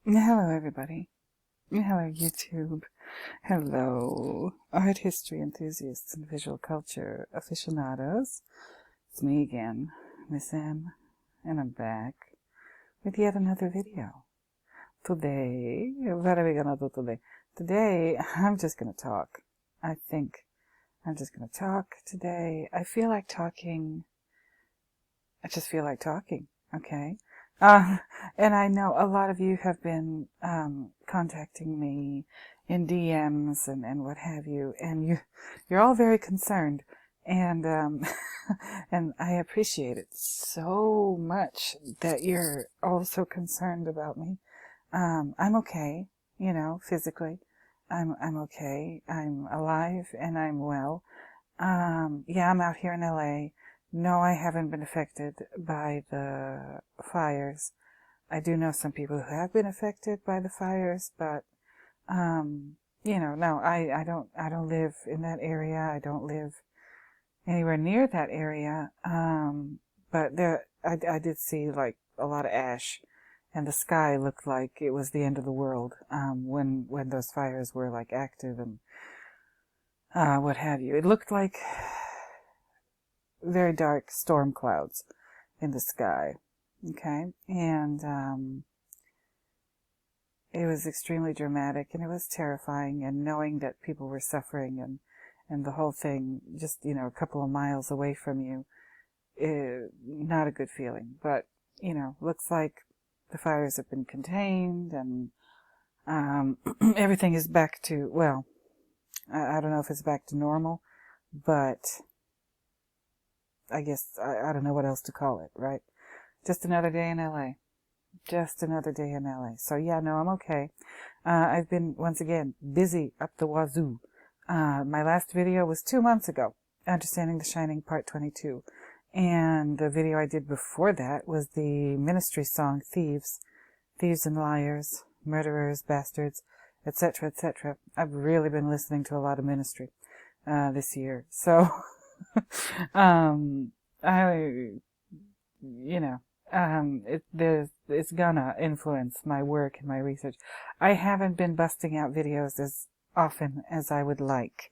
Hello, everybody. Hello, YouTube. Hello, art history enthusiasts and visual culture aficionados. It's me again, Miss M, and I'm back with yet another video. Today, what are we gonna do today? Today, I'm just gonna talk. I think I'm just gonna talk today. I feel like talking. I just feel like talking, okay? And I know a lot of you have been contacting me in DMs and what have you, and you're all very concerned, and and I appreciate it so much that you're all so concerned about me. I'm okay, physically. I'm okay. I'm alive and I'm well. Yeah, I'm out here in LA. No, I haven't been affected by the fires. I do know some people who have been affected by the fires, but, no, I don't live in that area. I don't live anywhere near that area. But I did see like a lot of ash, and the sky looked like it was the end of the world, when those fires were like active and, what have you. It looked like very dark storm clouds in the sky, okay? And it was extremely dramatic, and it was terrifying, and knowing that people were suffering and the whole thing just, a couple of miles away from you, not a good feeling. But, looks like the fires have been contained, and everything is back to, well, I don't know if it's back to normal, but I guess I don't know what else to call it, right? Just another day in LA. Just another day in LA. So yeah, no, I'm okay. I've been, once again, busy up the wazoo. My last video was 2 months ago, Understanding the Shining Part 22. And the video I did before that was the ministry song, Thieves and Liars, Murderers, Bastards, etc., etc. I've really been listening to a lot of ministry, this year. So, it's gonna influence my work and my research. I haven't been busting out videos as often as I would like,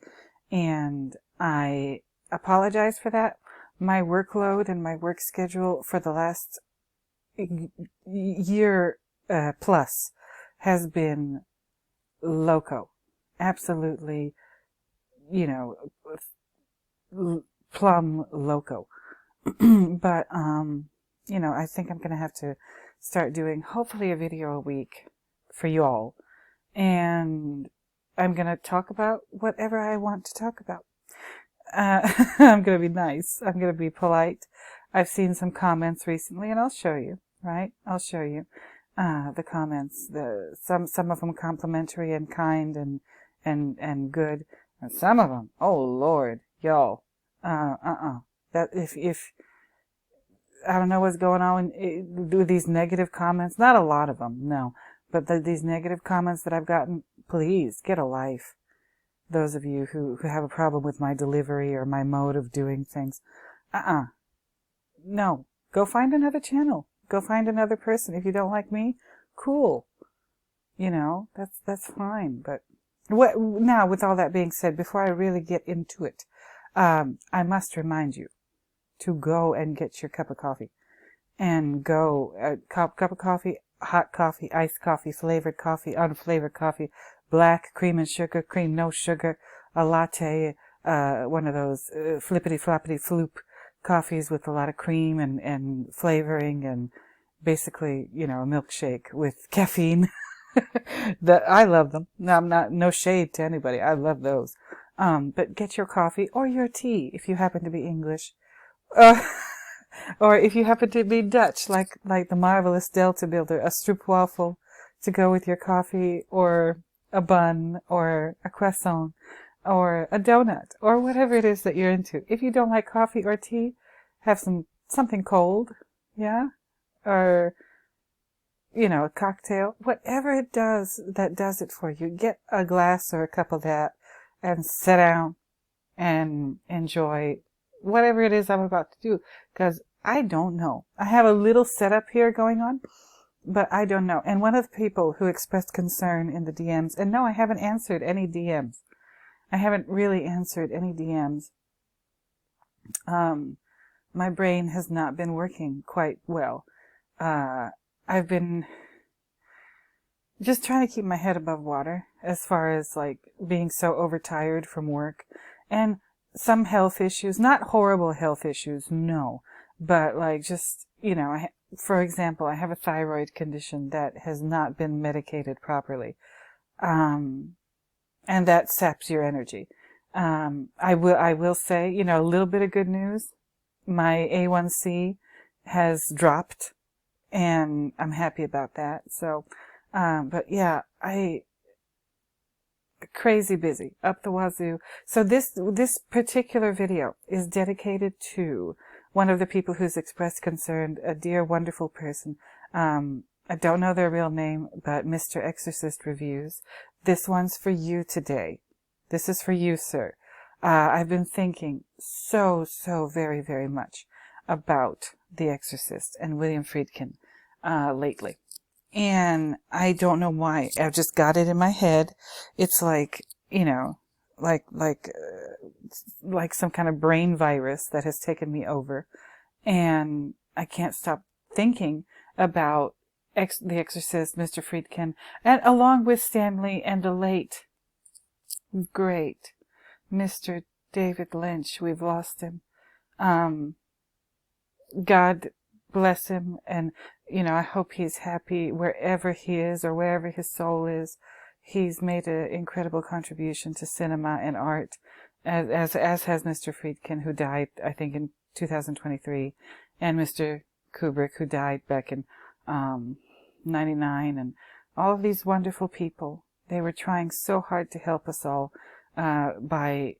and I apologize for that. My workload and my work schedule for the last year plus has been loco. Absolutely, plumb loco. But, I think I'm going to have to start doing hopefully a video a week for you all. And I'm going to talk about whatever I want to talk about. I'm going to be nice. I'm going to be polite. I've seen some comments recently, and I'll show you, right? I'll show you, the comments. Some of them complimentary and kind and good. And some of them, oh Lord, y'all, that if I don't know what's going on with these negative comments. Not a lot of them, no. But these negative comments that I've gotten, please get a life. Those of you who have a problem with my delivery or my mode of doing things. No. Go find another channel. Go find another person. If you don't like me, cool. That's fine. But now, with all that being said, before I really get into it, I must remind you to go and get your cup of coffee, and go cup of coffee, hot coffee, iced coffee, flavored coffee, unflavored coffee, black, cream and sugar, cream, no sugar, a latte, one of those flippity floppity floop coffees with a lot of cream and flavoring, and basically, a milkshake with caffeine. I love them. No, no shade to anybody. I love those. But get your coffee or your tea if you happen to be English. Or if you happen to be Dutch, like the marvelous Delta Builder, a stroopwafel to go with your coffee, or a bun, or a croissant, or a donut, or whatever it is that you're into. If you don't like coffee or tea, have something cold, yeah? Or, a cocktail. Whatever it does that does it for you. Get a glass or a cup of that and sit down and enjoy whatever it is I'm about to do, because I don't know. I have a little setup here going on, but I don't know. And one of the people who expressed concern in the DMs, and no, I haven't answered any DMs. I haven't really answered any DMs. My brain has not been working quite well. I've been just trying to keep my head above water as far as like being so overtired from work and some health issues, not horrible health issues, no, but like just, you know, for example, I have a thyroid condition that has not been medicated properly. And that saps your energy. I will say, you know, a little bit of good news. My A1C has dropped and I'm happy about that. So, but yeah, crazy busy, up the wazoo. So this particular video is dedicated to one of the people who's expressed concern, a dear, wonderful person. I don't know their real name, but Mr. Exorcist Reviews. This one's for you today. This is for you, sir. I've been thinking so very, very much about The Exorcist and William Friedkin, lately. And I don't know why. I've just got it in my head. It's like, you know, like some kind of brain virus that has taken me over. And I can't stop thinking about The Exorcist, Mr. Friedkin, and along with Stanley and the late, great Mr. David Lynch. We've lost him. God bless him, and you know, I hope he's happy wherever he is or wherever his soul is. He's made an incredible contribution to cinema and art, as has Mr. Friedkin, who died, I think, in 2023, and Mr. Kubrick, who died back in 99, and all of these wonderful people. They were trying so hard to help us all by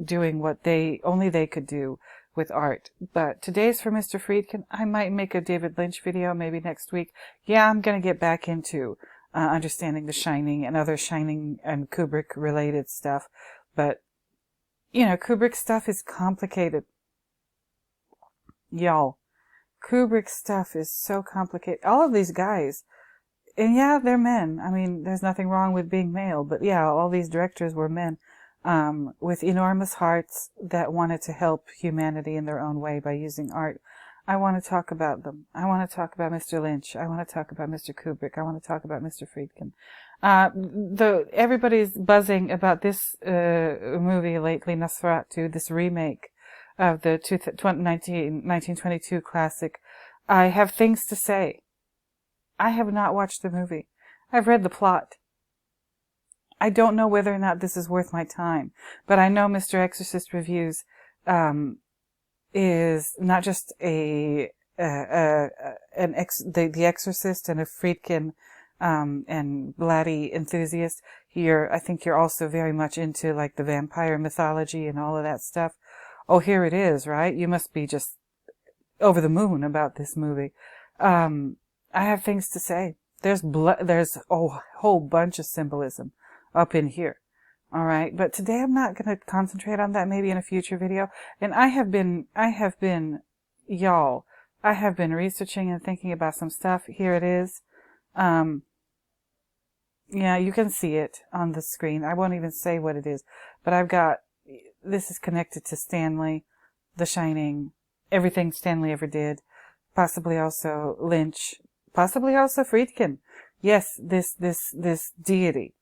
doing what only they could do with art. But today's for Mr. Friedkin. I might make a David Lynch video maybe next week. Yeah, I'm going to get back into understanding The Shining and other Shining and Kubrick related stuff. But, you know, Kubrick stuff is complicated. Y'all, Kubrick stuff is so complicated. All of these guys, and yeah, they're men. I mean, there's nothing wrong with being male, but yeah, all these directors were men. With enormous hearts that wanted to help humanity in their own way by using art. I want to talk about them. I want to talk about Mr. Lynch. I want to talk about Mr. Kubrick. I want to talk about Mr. Friedkin. Everybody's buzzing about this movie lately, Nosferatu, this remake of the 1922 classic. I have things to say. I have not watched the movie. I've read the plot. I don't know whether or not this is worth my time, but I know Mr. Exorcist Reviews is not just the Exorcist and a Friedkin and Blatty enthusiast. I think you're also very much into like the vampire mythology and all of that stuff. Oh, here it is, right? You must be just over the moon about this movie. I have things to say. There's a whole bunch of symbolism up in here. All right. But today I'm not going to concentrate on that, maybe in a future video. And I have been researching and thinking about some stuff. Here it is. Yeah, you can see it on the screen. I won't even say what it is, but this is connected to Stanley, The Shining, everything Stanley ever did, possibly also Lynch, possibly also Friedkin. Yes, this deity.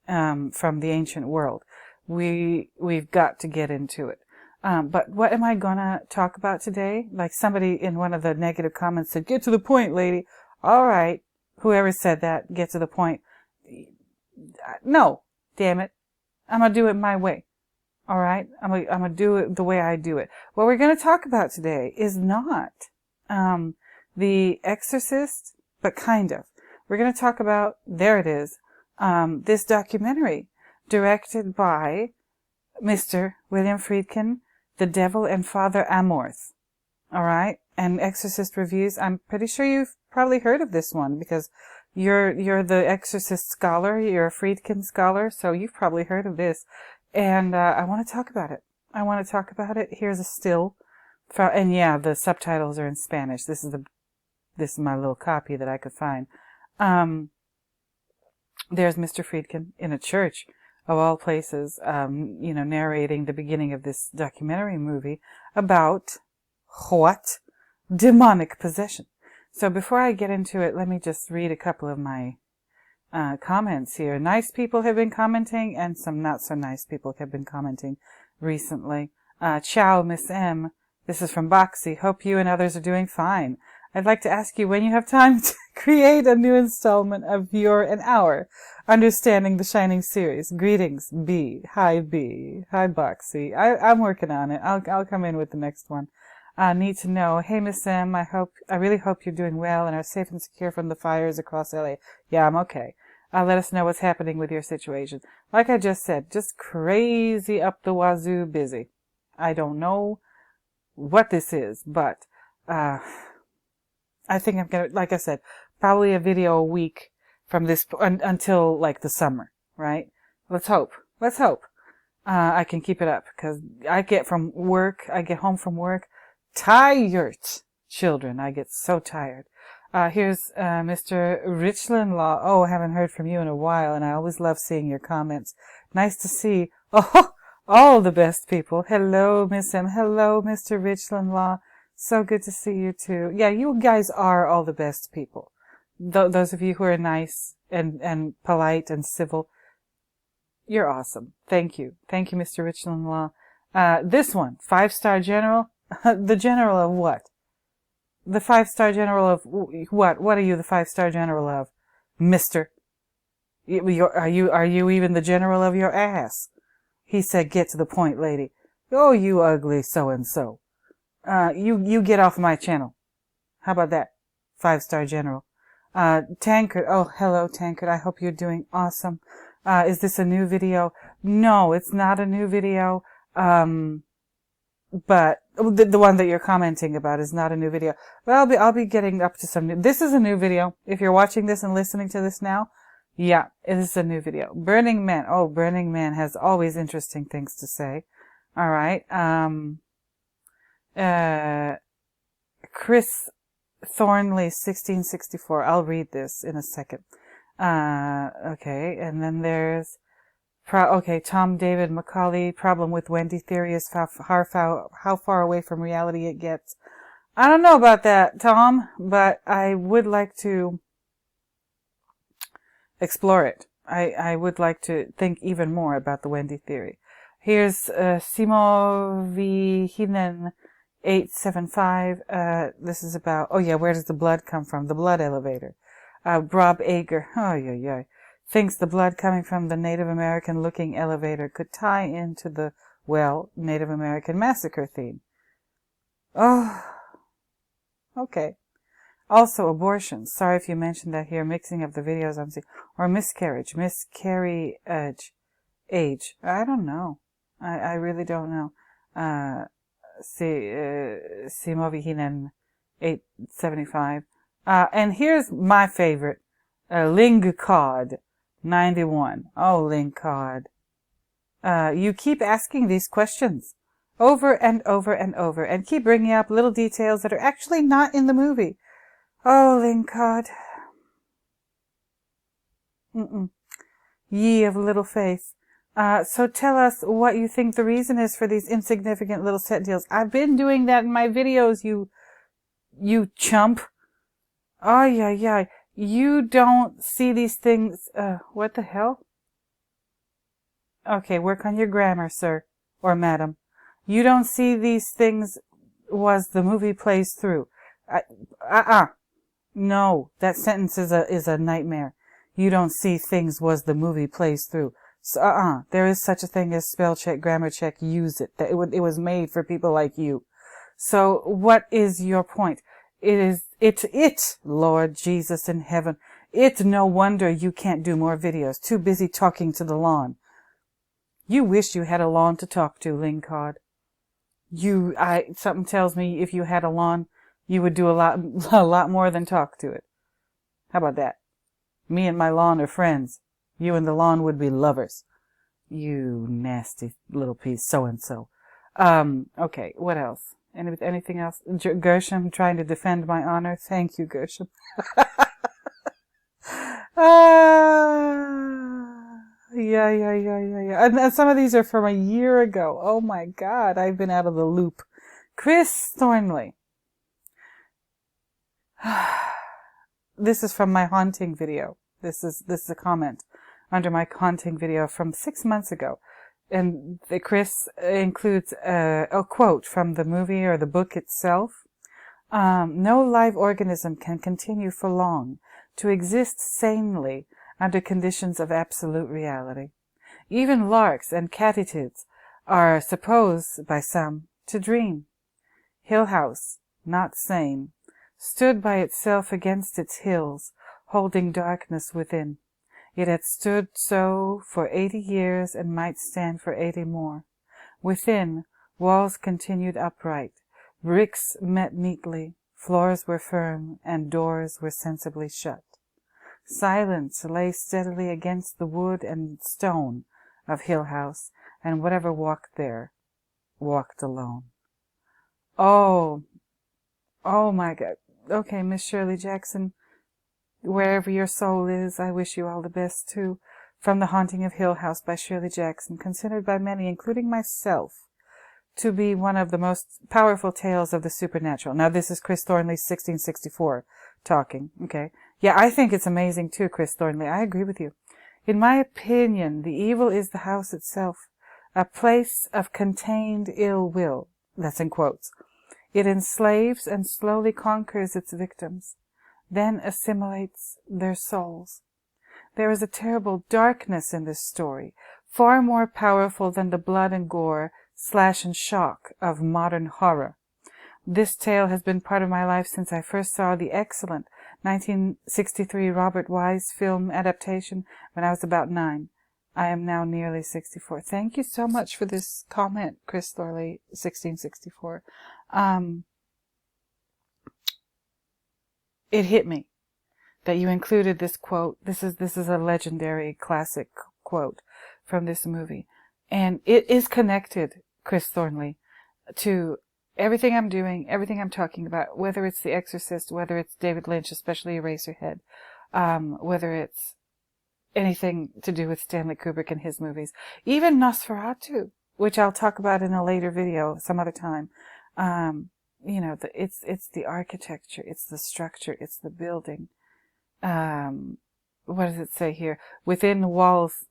From the ancient world. We've got to get into it. But what am I gonna talk about today? Like somebody in one of the negative comments said, get to the point, lady. All right. Whoever said that, get to the point. No, damn it. I'm gonna do it my way. All right. I'm gonna do it the way I do it. What we're gonna talk about today is not, The Exorcist, but kind of. We're gonna talk about, there it is, this documentary directed by Mr. William Friedkin, The Devil and Father Amorth. All right. And Exorcist Reviews. I'm pretty sure you've probably heard of this one because you're the Exorcist scholar. You're a Friedkin scholar. So you've probably heard of this. And, I want to talk about it. Here's a still and yeah, the subtitles are in Spanish. This is my little copy that I could find. There's Mr. Friedkin in a church, of all places, narrating the beginning of this documentary movie about what? Demonic possession. So before I get into it, let me just read a couple of my comments here. Nice people have been commenting, and some not so nice people have been commenting recently. Ciao, Miss M. This is from Boxy. Hope you and others are doing fine. I'd like to ask you when you have time to create a new installment of your and our Understanding the Shining series. Greetings, B. Hi, B. Hi, Boxy. I'm working on it. I'll come in with the next one. Need to know. Hey, Miss M. I really hope you're doing well and are safe and secure from the fires across LA. Yeah, I'm okay. Let us know what's happening with your situation. Like I just said, just crazy up the wazoo busy. I don't know what this is, but I think I'm gonna, like I said, probably a video a week from this until like the summer, right? Let's hope. I can keep it up, because I get home from work tired. Children, I get so tired. Here's Mr. Richland Law. Oh, haven't heard from you in a while, and I always love seeing your comments. Nice to see all the best people. Hello, Miss M. Hello, Mr. Richland Law. So good to see you too. Yeah, you guys are all the best people. Those of you who are nice and polite and civil, you're awesome. Thank you. Thank you, Mr. Richland Law. This one, 5-star general. The general of what? The 5-star general of what? What are you the 5-star general of, mister? Are you even the general of your ass? He said, get to the point, lady. Oh, you ugly so-and-so. You get off my channel. How about that? 5-star general. Tankard. Oh, hello, Tankard. I hope you're doing awesome. Is this a new video? No, it's not a new video. But the one that you're commenting about is not a new video. But I'll be getting up to some new. This is a new video. If you're watching this and listening to this now, yeah, it is a new video. Burning Man. Oh, Burning Man has always interesting things to say. All right. Chris Thornley, 1664. I'll read this in a second. Okay, and then there's Tom David McCauley. Problem with Wendy theory is how far away from reality it gets. I don't know about that, Tom, but I would like to explore it. I would like to think even more about the Wendy theory. Here's Simo V. Hinen 875. This is about, where does the blood come from? The blood elevator. Rob Ager, thinks the blood coming from the Native American looking elevator could tie into the, Native American massacre theme. Oh, okay. Also, abortion. Sorry if you mentioned that here. Mixing up the videos I'm seeing. Or miscarriage. Age. I don't know. I really don't know. Simovihinen 875. And here's my favorite. Lingcod 91. Oh, Lingcod. You keep asking these questions over and over and over, and keep bringing up little details that are actually not in the movie. Oh, Lingcod. Ye of little faith. So tell us what you think the reason is for these insignificant little set deals. I've been doing that in my videos, you chump. Oh, yeah. You don't see these things. What the hell? Okay, work on your grammar, sir. Or madam. You don't see these things was the movie plays through. No, that sentence is a nightmare. You don't see things was the movie plays through. So, there is such a thing as spell check, grammar check, use it. It was made for people like you. So, what is your point? It's Lord Jesus in heaven. It's no wonder you can't do more videos. Too busy talking to the lawn. You wish you had a lawn to talk to, Lingcod. Something tells me if you had a lawn, you would do a lot more than talk to it. How about that? Me and my lawn are friends. You and the lawn would be lovers. You nasty little piece, so-and-so. Okay, what else? Anything else? Gershom trying to defend my honor. Thank you, Gershom. Yeah. And some of these are from a year ago. Oh my God, I've been out of the loop. Chris Thornley. This is from my haunting video. This is a comment under my haunting video from 6 months ago. And Chris includes a quote from the movie or the book itself. No live organism can continue for long to exist sanely under conditions of absolute reality. Even larks and katydids are supposed by some to dream. Hill House, not sane, stood by itself against its hills, holding darkness within. It had stood so for 80 years and might stand for 80 more. Within, walls continued upright, bricks met neatly, floors were firm, and doors were sensibly shut. Silence lay steadily against the wood and stone of Hill House, and whatever walked there walked alone. Oh my God. Okay, Miss Shirley Jackson, wherever your soul is, I wish you all the best too. From The Haunting of Hill House by Shirley Jackson, considered by many, including myself, to be one of the most powerful tales of the supernatural. Now, this is Chris Thornley, 1664, talking, okay? Yeah, I think it's amazing too, Chris Thornley. I agree with you. In my opinion, the evil is the house itself, a place of contained ill will. That's in quotes. It enslaves and slowly conquers its victims, then assimilates their souls. There is a terrible darkness in this story, far more powerful than the blood and gore, slash and shock of modern horror. This tale has been part of my life since I first saw the excellent 1963 Robert Wise film adaptation when I was about 9. I am now nearly 64. Thank you so much for this comment, Chris Thorley, 1664. It hit me that you included this quote. This is a legendary classic quote from this movie. And it is connected, Chris Thornley, to everything I'm doing, everything I'm talking about, whether it's The Exorcist, whether it's David Lynch, especially Eraserhead, whether it's anything to do with Stanley Kubrick and his movies, even Nosferatu, which I'll talk about in a later video some other time. You know, it's the architecture, it's the structure, it's the building. What does it say here? Within walls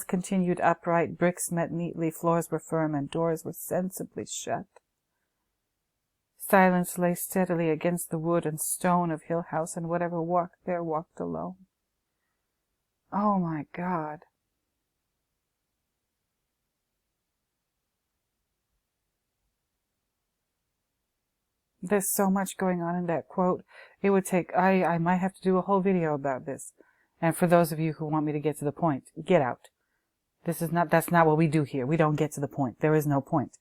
continued upright, bricks met neatly, floors were firm, and doors were sensibly shut. Silence lay steadily against the wood and stone of Hill House, and whatever walked there walked alone. Oh my God. There's so much going on in that quote. It would take, I might have to do a whole video about this. And for those of you who want me to get to the point, get out. That's not what we do here. We don't get to the point. There is no point.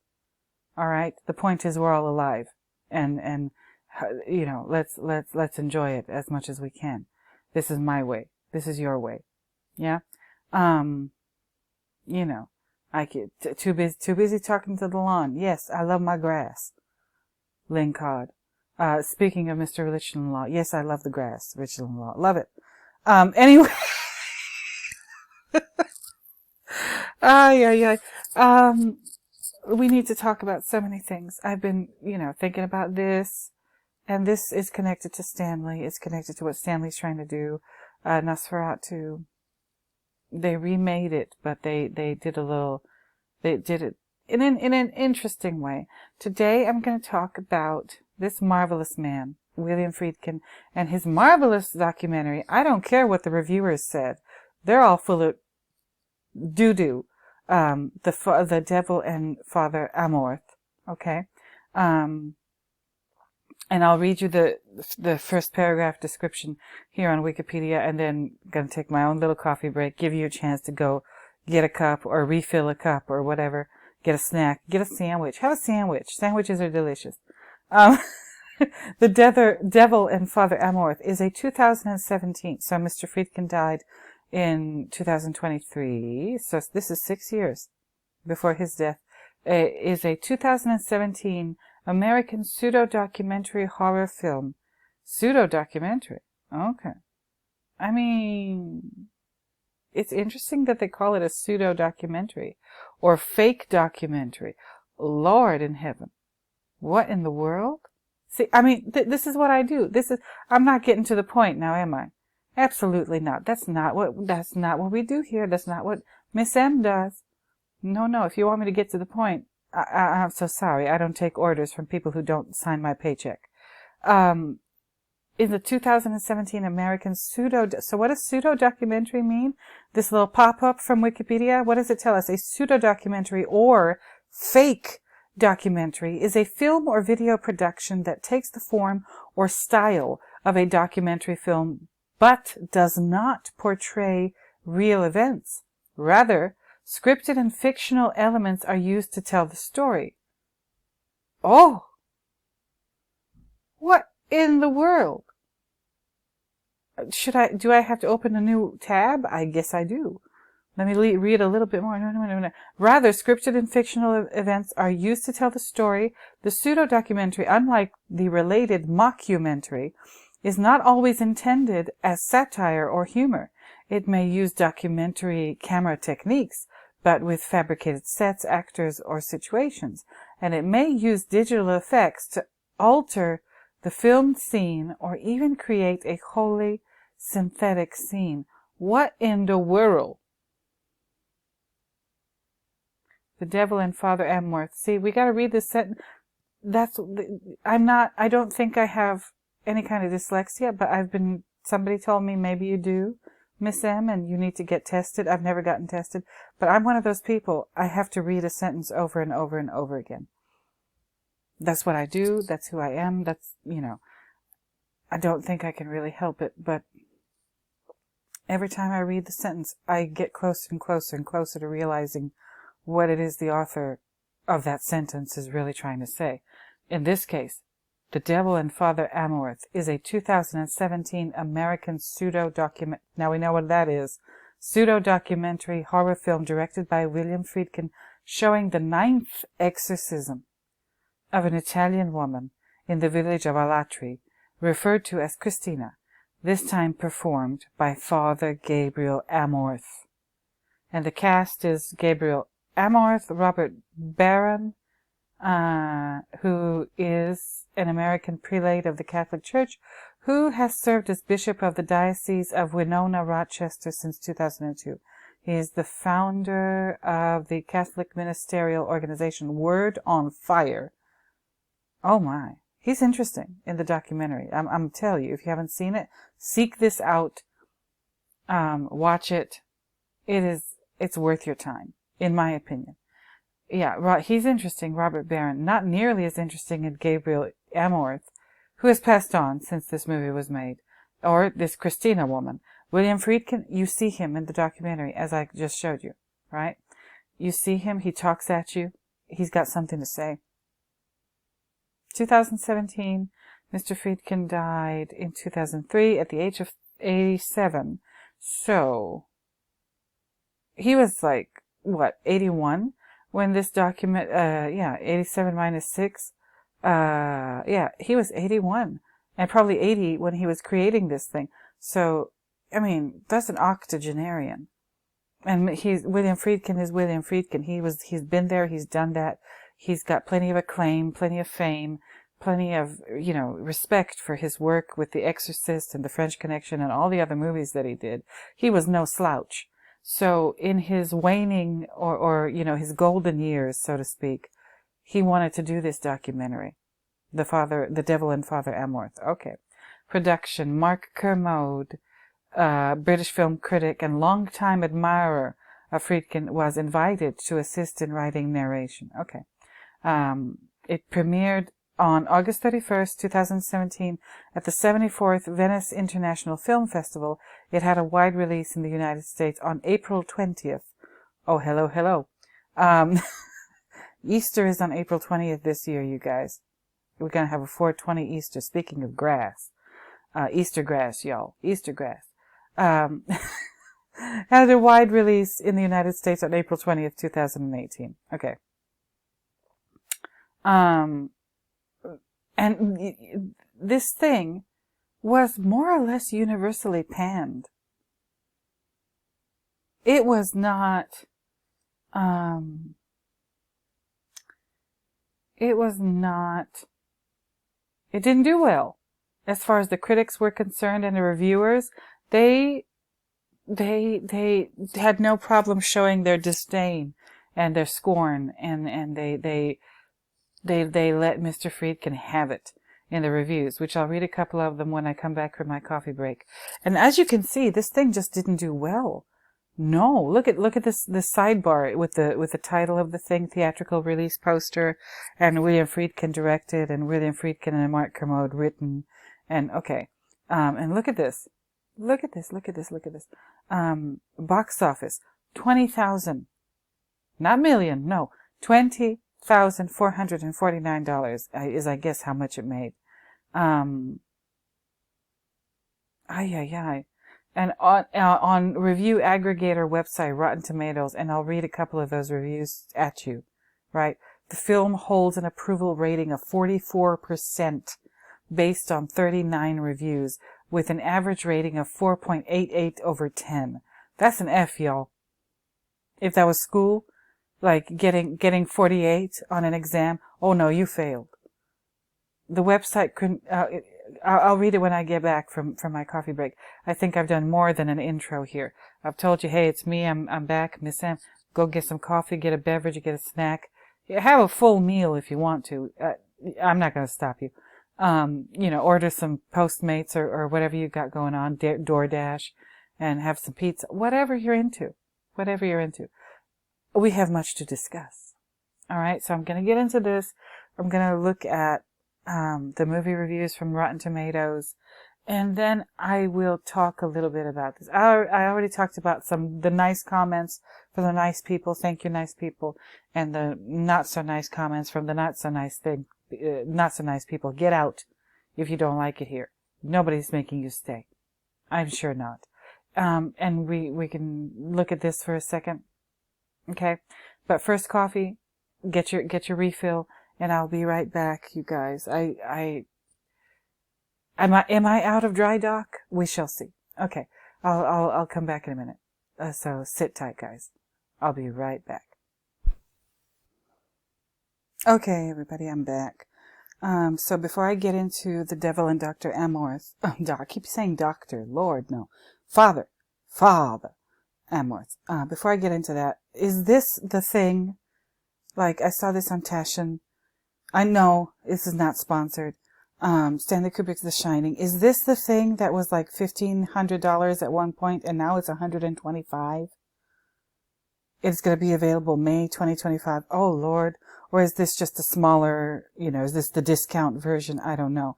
Alright? The point is we're all alive. And, you know, let's enjoy it as much as we can. This is my way. This is your way. Yeah? You know, I get too busy talking to the lawn. Yes, I love my grass. Lynn Codd. Speaking of Mr. Richland-Law, yes, I love the grass. Richland-Law. Love it. Anyway. We need to talk about so many things. I've been, you know, thinking about this, and this is connected to Stanley. It's connected to what Stanley's trying to do. Nosferatu. They remade it, but they did it in an interesting way. Today I'm going to talk about this marvelous man, William Friedkin, and his marvelous documentary. I don't care what the reviewers said. They're all full of doo-doo. The Devil and Father Amorth. Okay? And I'll read you the first paragraph description here on Wikipedia, and then I'm going to take my own little coffee break, give you a chance to go get a cup or refill a cup or whatever. Get a snack, get a sandwich, have a sandwich. Sandwiches are delicious. The Devil and Father Amorth is a 2017, so Mr. Friedkin died in 2023, so this is 6 years before his death, is a 2017 American pseudo-documentary horror film. Pseudo-documentary? Okay. I mean, it's interesting that they call it a pseudo-documentary or fake documentary. Lord in heaven. What in the world? See, I mean, this is what I do. I'm not getting to the point now, am I? Absolutely not. That's not what we do here. That's not what Miss M does. No. If you want me to get to the point, I'm so sorry. I don't take orders from people who don't sign my paycheck. In the 2017 American so what does pseudo-documentary mean? This little pop-up from Wikipedia, what does it tell us? A pseudo-documentary or fake documentary is a film or video production that takes the form or style of a documentary film, but does not portray real events. Rather, scripted and fictional elements are used to tell the story. Oh! What in the world? Do I have to open a new tab? I guess I do. Let me read a little bit more. No. Rather, scripted and fictional events are used to tell the story. The pseudo-documentary, unlike the related mockumentary, is not always intended as satire or humor. It may use documentary camera techniques, but with fabricated sets, actors, or situations. And it may use digital effects to alter the filmed scene or even create a wholly synthetic scene. What in the world? The Devil and Father Amorth. See, we got to read this sentence. I don't think I have any kind of dyslexia, but somebody told me maybe you do, Miss M, and you need to get tested. I've never gotten tested, but I'm one of those people. I have to read a sentence over and over and over again. That's what I do. That's who I am. I don't think I can really help it, but every time I read the sentence, I get closer and closer and closer to realizing what it is the author of that sentence is really trying to say. In this case, The Devil and Father Amorth is a 2017 American pseudo-document. Now we know what that is. Pseudo-documentary horror film directed by William Friedkin, showing the 9th exorcism of an Italian woman in the village of Alatri, referred to as Christina, this time performed by Father Gabriel Amorth. And the cast is Gabriel Amorth, Robert Barron, who is an American prelate of the Catholic Church, who has served as Bishop of the Diocese of Winona, Rochester since 2002. He is the founder of the Catholic ministerial organization Word on Fire. Oh my. He's interesting in the documentary. I'm telling you, if you haven't seen it, seek this out. Watch it. It's worth your time, in my opinion. Yeah, he's interesting, Robert Barron. Not nearly as interesting as Gabriel Amorth, who has passed on since this movie was made, or this Christina woman. William Friedkin, you see him in the documentary, as I just showed you, right? You see him, he talks at you, he's got something to say. 2017, Mr. Friedkin died in 2003 at the age of 87. So, he was like, 81? When this 87 minus 6, he was 81. And probably 80 when he was creating this thing. So, I mean, that's an octogenarian. And William Friedkin is William Friedkin. He's been there, he's done that. He's got plenty of acclaim, plenty of fame, plenty of, respect for his work with The Exorcist and The French Connection and all the other movies that he did. He was no slouch. So in his waning or his golden years, so to speak, he wanted to do this documentary. The Devil and Father Amorth. Okay. Production, Mark Kermode, British film critic and longtime admirer of Friedkin, was invited to assist in writing narration. Okay. It premiered on August 31st, 2017 at the 74th Venice International Film Festival. It had a wide release in the United States on April 20th. Oh, hello. Easter is on April 20th this year, you guys. We're going to have a 420 Easter. Speaking of grass. Easter grass, y'all. Easter grass. Had a wide release in the United States on April 20th, 2018. Okay. And this thing was more or less universally panned. It was not, it didn't do well. As far as the critics were concerned and the reviewers, they had no problem showing their disdain and their scorn, and they let Mr. Friedkin have it in the reviews, which I'll read a couple of them when I come back from my coffee break. And as you can see, this thing just didn't do well. No, look at this sidebar with the title of the thing, theatrical release poster, and William Friedkin directed, and William Friedkin and Mark Kermode written, and okay, and look at this, look at this. Box office, 20,000, not million, no, $20,449 is, I guess, how much it made. And on review aggregator website, Rotten Tomatoes, and I'll read a couple of those reviews at you, right? The film holds an approval rating of 44% based on 39 reviews, with an average rating of 4.88 over 10. That's an F, y'all. If that was school, like getting 48 on an exam, oh no, you failed. The website couldn't, I'll read it when I get back from my coffee break. I think I've done more than an intro here. I've told you, hey, it's me, I'm back, Miss Sam. Go get some coffee, get a beverage, get a snack. Have a full meal if you want to. I'm not going to stop you. Order some Postmates or whatever you got going on, DoorDash, and have some pizza. Whatever you're into. We have much to discuss. Alright, so I'm going to get into this. I'm going to look at the movie reviews from Rotten Tomatoes, and then I will talk a little bit about this. I already talked about the nice comments from the nice people, thank you nice people, and the not so nice comments from the not so nice people. Get out if you don't like it here. Nobody's making you stay. I'm sure not. And we can look at this for a second. Okay? But first coffee, get your refill, and I'll be right back, you guys. Am I out of dry dock? We shall see. Okay. I'll come back in a minute. So sit tight, guys. I'll be right back. Okay, everybody, I'm back. So before I get into the Devil and Dr. Amorth, I keep saying doctor, Lord, no. Father Amorth. Before I get into that, is this the thing? Like, I saw this on Tashin. I know this is not sponsored. Stanley Kubrick's The Shining. Is this the thing that was like $1,500 at one point and now it's $125? It's going to be available May 2025. Oh, Lord. Or is this just a smaller, is this the discount version? I don't know.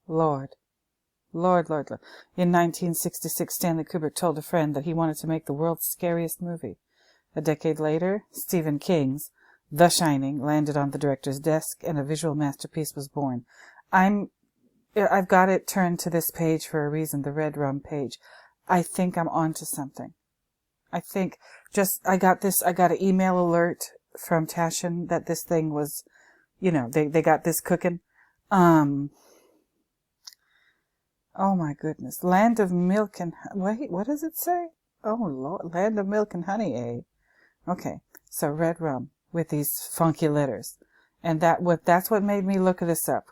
Lord. In 1966, Stanley Kubrick told a friend that he wanted to make the world's scariest movie. A decade later, Stephen King's The Shining landed on the director's desk and a visual masterpiece was born. I've got it turned to this page for a reason, the Red Rum page. I think I'm onto something. I got an email alert from Tashin that this thing was, they got this cooking. Oh my goodness. Land of Milk and, wait, what does it say? Oh Lord, Land of Milk and Honey, eh? Okay. So Red Rum with these funky letters. And that's what made me look this up.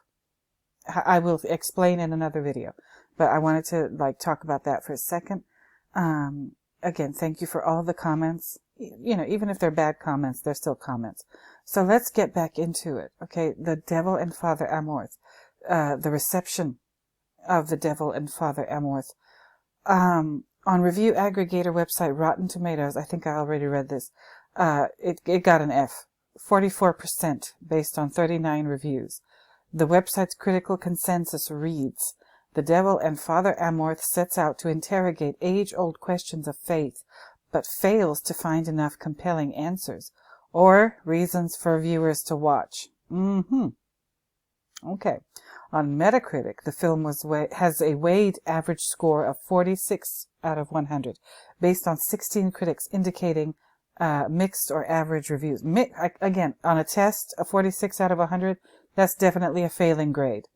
I will explain in another video, but I wanted to talk about that for a second. Again, thank you for all the comments. Even if they're bad comments, they're still comments. So let's get back into it. Okay. The Devil and Father Amorth, the reception of the Devil and Father Amorth, on review aggregator website Rotten Tomatoes. I think I already read this. It got an F, 44% based on 39 reviews. The website's critical consensus reads, "The Devil and Father Amorth sets out to interrogate age-old questions of faith, but fails to find enough compelling answers or reasons for viewers to watch." Okay. On Metacritic, the film has a weighed average score of 46 out of 100, based on 16 critics indicating mixed or average reviews. Again, on a test, a 46 out of 100, That's definitely a failing grade.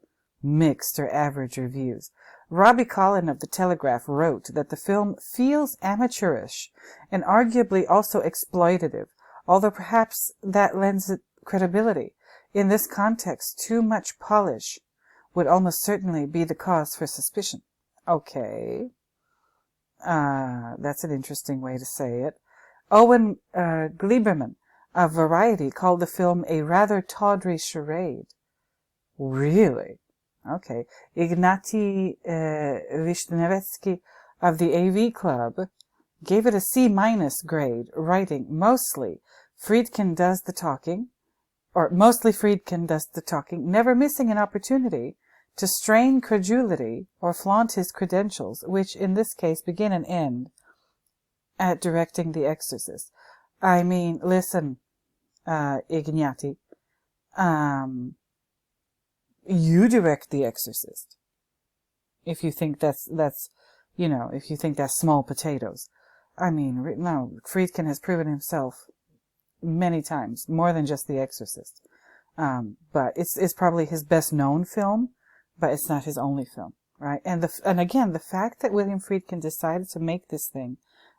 Mixed or average reviews. Robbie Collin of The Telegraph wrote that the film feels amateurish and arguably also exploitative, although perhaps that lends it credibility. In this context, too much polish would almost certainly be the cause for suspicion. Okay. That's an interesting way to say it. Owen Gleiberman of Variety called the film a rather tawdry charade. Really? Okay. Ignaty Vishnevetsky of the AV Club gave it a C- grade, writing, mostly Friedkin does the talking, never missing an opportunity to strain credulity or flaunt his credentials, which in this case begin and end at directing The Exorcist. I mean, listen, Ignaty, you direct The Exorcist. If you think that's if you think that's small potatoes. I mean, no, Friedkin has proven himself many times, more than just The Exorcist. But it's probably his best known film, but it's not his only film, right? And again, the fact that William Friedkin decided to make this thing,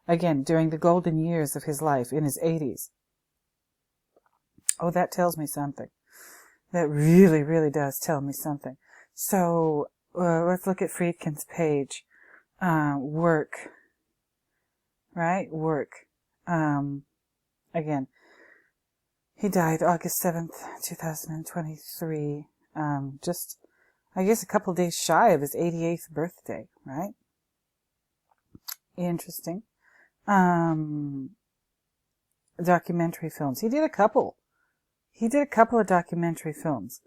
again, during the golden years of his life, in his 80s, that tells me something. That really, really does tell me something. So, let's look at Friedkin's page. Work. Right? Work. Again, he died August 7th, 2023. Just, I guess, a couple days shy of his 88th birthday, right? Interesting. Documentary films. He did a couple of documentary films.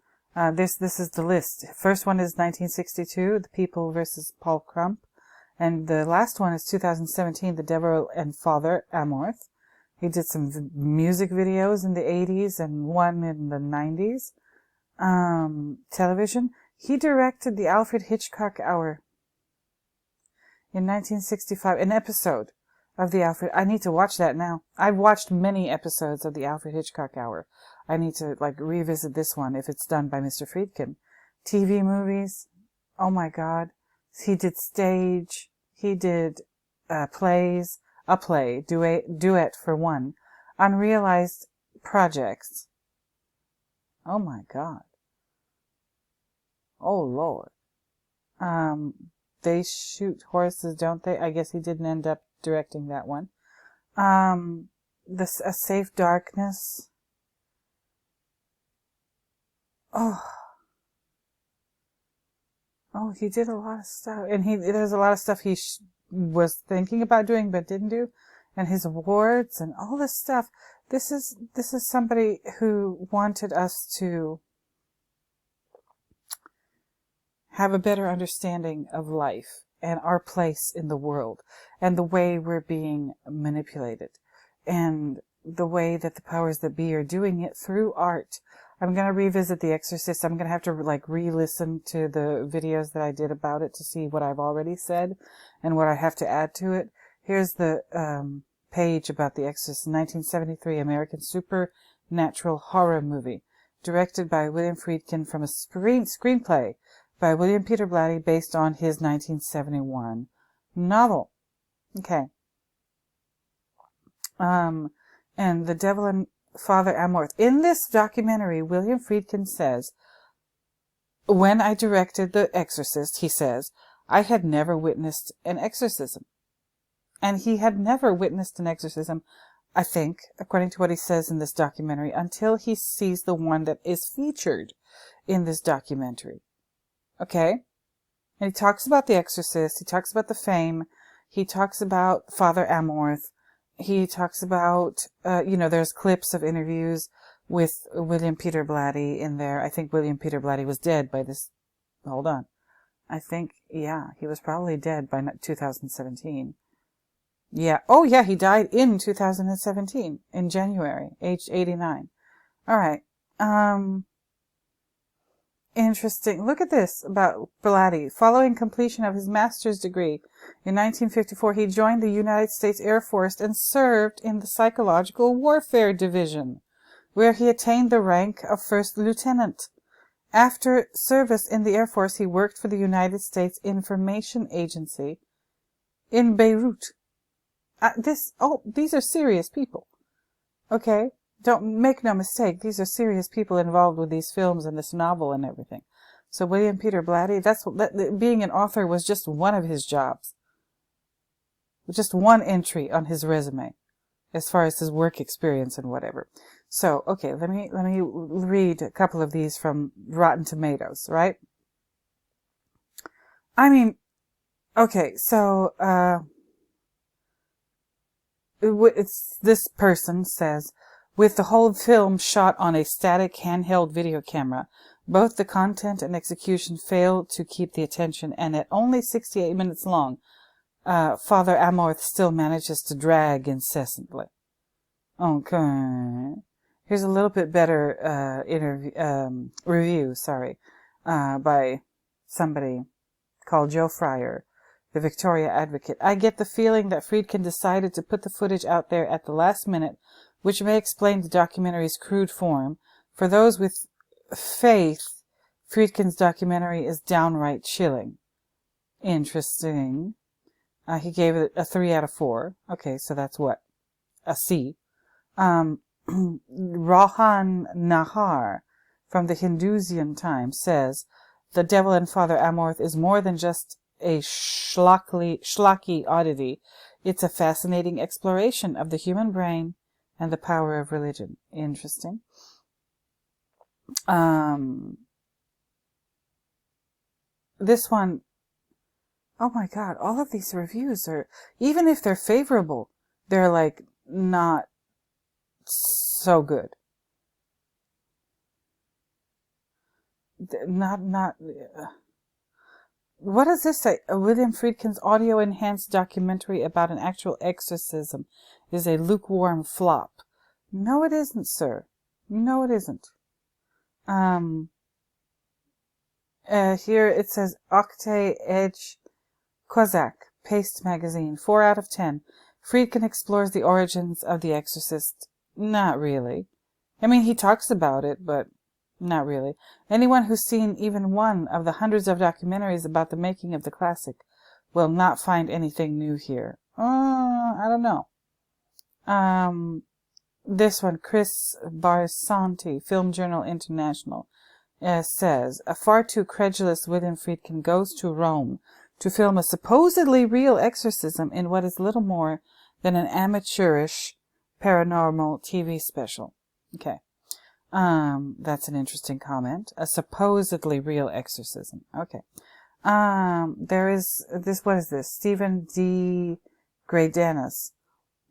This is the list. First one is 1962, The People versus Paul Crump. And the last one is 2017, The Devil and Father Amorth. He did some music videos in the 80s and one in the 90s. Television. He directed the Alfred Hitchcock Hour in 1965, an episode of the Alfred. I need to watch that now. I've watched many episodes of the Alfred Hitchcock Hour. I need to revisit this one if it's done by Mr. Friedkin. TV movies. Oh my God. He did stage. He did plays. A play. Duet for one. Unrealized projects. Oh my God. Oh Lord. They shoot horses, don't they? I guess he didn't end up directing that one. A Safe Darkness. Oh, he did a lot of stuff, and there's a lot of stuff he was thinking about doing but didn't do, and his awards and all this stuff. This is somebody who wanted us to have a better understanding of life and our place in the world and the way we're being manipulated and the way that the powers that be are doing it through art. I'm going to revisit The Exorcist. I'm going to have to re-listen to the videos that I did about it to see what I've already said and what I have to add to it. Here's the page about The Exorcist, 1973 American supernatural horror movie, directed by William Friedkin from a screenplay by William Peter Blatty based on his 1971 novel. Okay. And The Devil and Father Amorth. In this documentary, William Friedkin says, when I directed The Exorcist, he says, I had never witnessed an exorcism. And he had never witnessed an exorcism, I think, according to what he says in this documentary, until he sees the one that is featured in this documentary. Okay? And he talks about The Exorcist, he talks about the fame, he talks about Father Amorth, he talks about, there's clips of interviews with William Peter Blatty in there. I think William Peter Blatty was dead by this, hold on. I think, he was probably dead by 2017. Yeah, he died in 2017, in January, aged 89. Alright, interesting. Look at this about Blatty. Following completion of his master's degree in 1954, he joined the United States Air Force and served in the Psychological Warfare Division, where he attained the rank of first lieutenant. After service in the Air Force, he worked for the United States Information Agency in Beirut. These are serious people. Okay? Don't make no mistake. These are serious people involved with these films and this novel and everything. So William Peter Blatty, being an author was just one of his jobs. Just one entry on his resume, as far as his work experience and whatever. So, okay, let me read a couple of these from Rotten Tomatoes, right? I mean, okay, so, this person says, with the whole film shot on a static handheld video camera, both the content and execution fail to keep the attention, and at only 68 minutes long, Father Amorth still manages to drag incessantly. Okay. Here's a little bit better review, by somebody called Joe Fryer, the Victoria Advocate. I get the feeling that Friedkin decided to put the footage out there at the last minute, which may explain the documentary's crude form. For those with faith, Friedkin's documentary is downright chilling. Interesting. He gave it a 3 out of 4. Okay, so that's what? A C. Rohan Nahar from the Hindusian Times says, The Devil and Father Amorth is more than just a schlocky oddity. It's a fascinating exploration of the human brain and the power of religion. Interesting. This one, oh my God, all of these reviews are, even if they're favorable, they're like not so good. What does this say? William Friedkin's audio-enhanced documentary about an actual exorcism is a lukewarm flop. No, it isn't, sir. No, it isn't. Here it says Octay Edge Kozak, Paste Magazine, 4 out of 10. Friedkin explores the origins of The Exorcist. Not really. I mean, he talks about it, but not really. Anyone who's seen even one of the hundreds of documentaries about the making of the classic will not find anything new here. I don't know. This one, Chris Barsanti, Film Journal International, says, a far too credulous William Friedkin goes to Rome to film a supposedly real exorcism in what is little more than an amateurish paranormal TV special. Okay. That's an interesting comment. A supposedly real exorcism. Okay. There is this, what is this? Stephen D. Graydanis,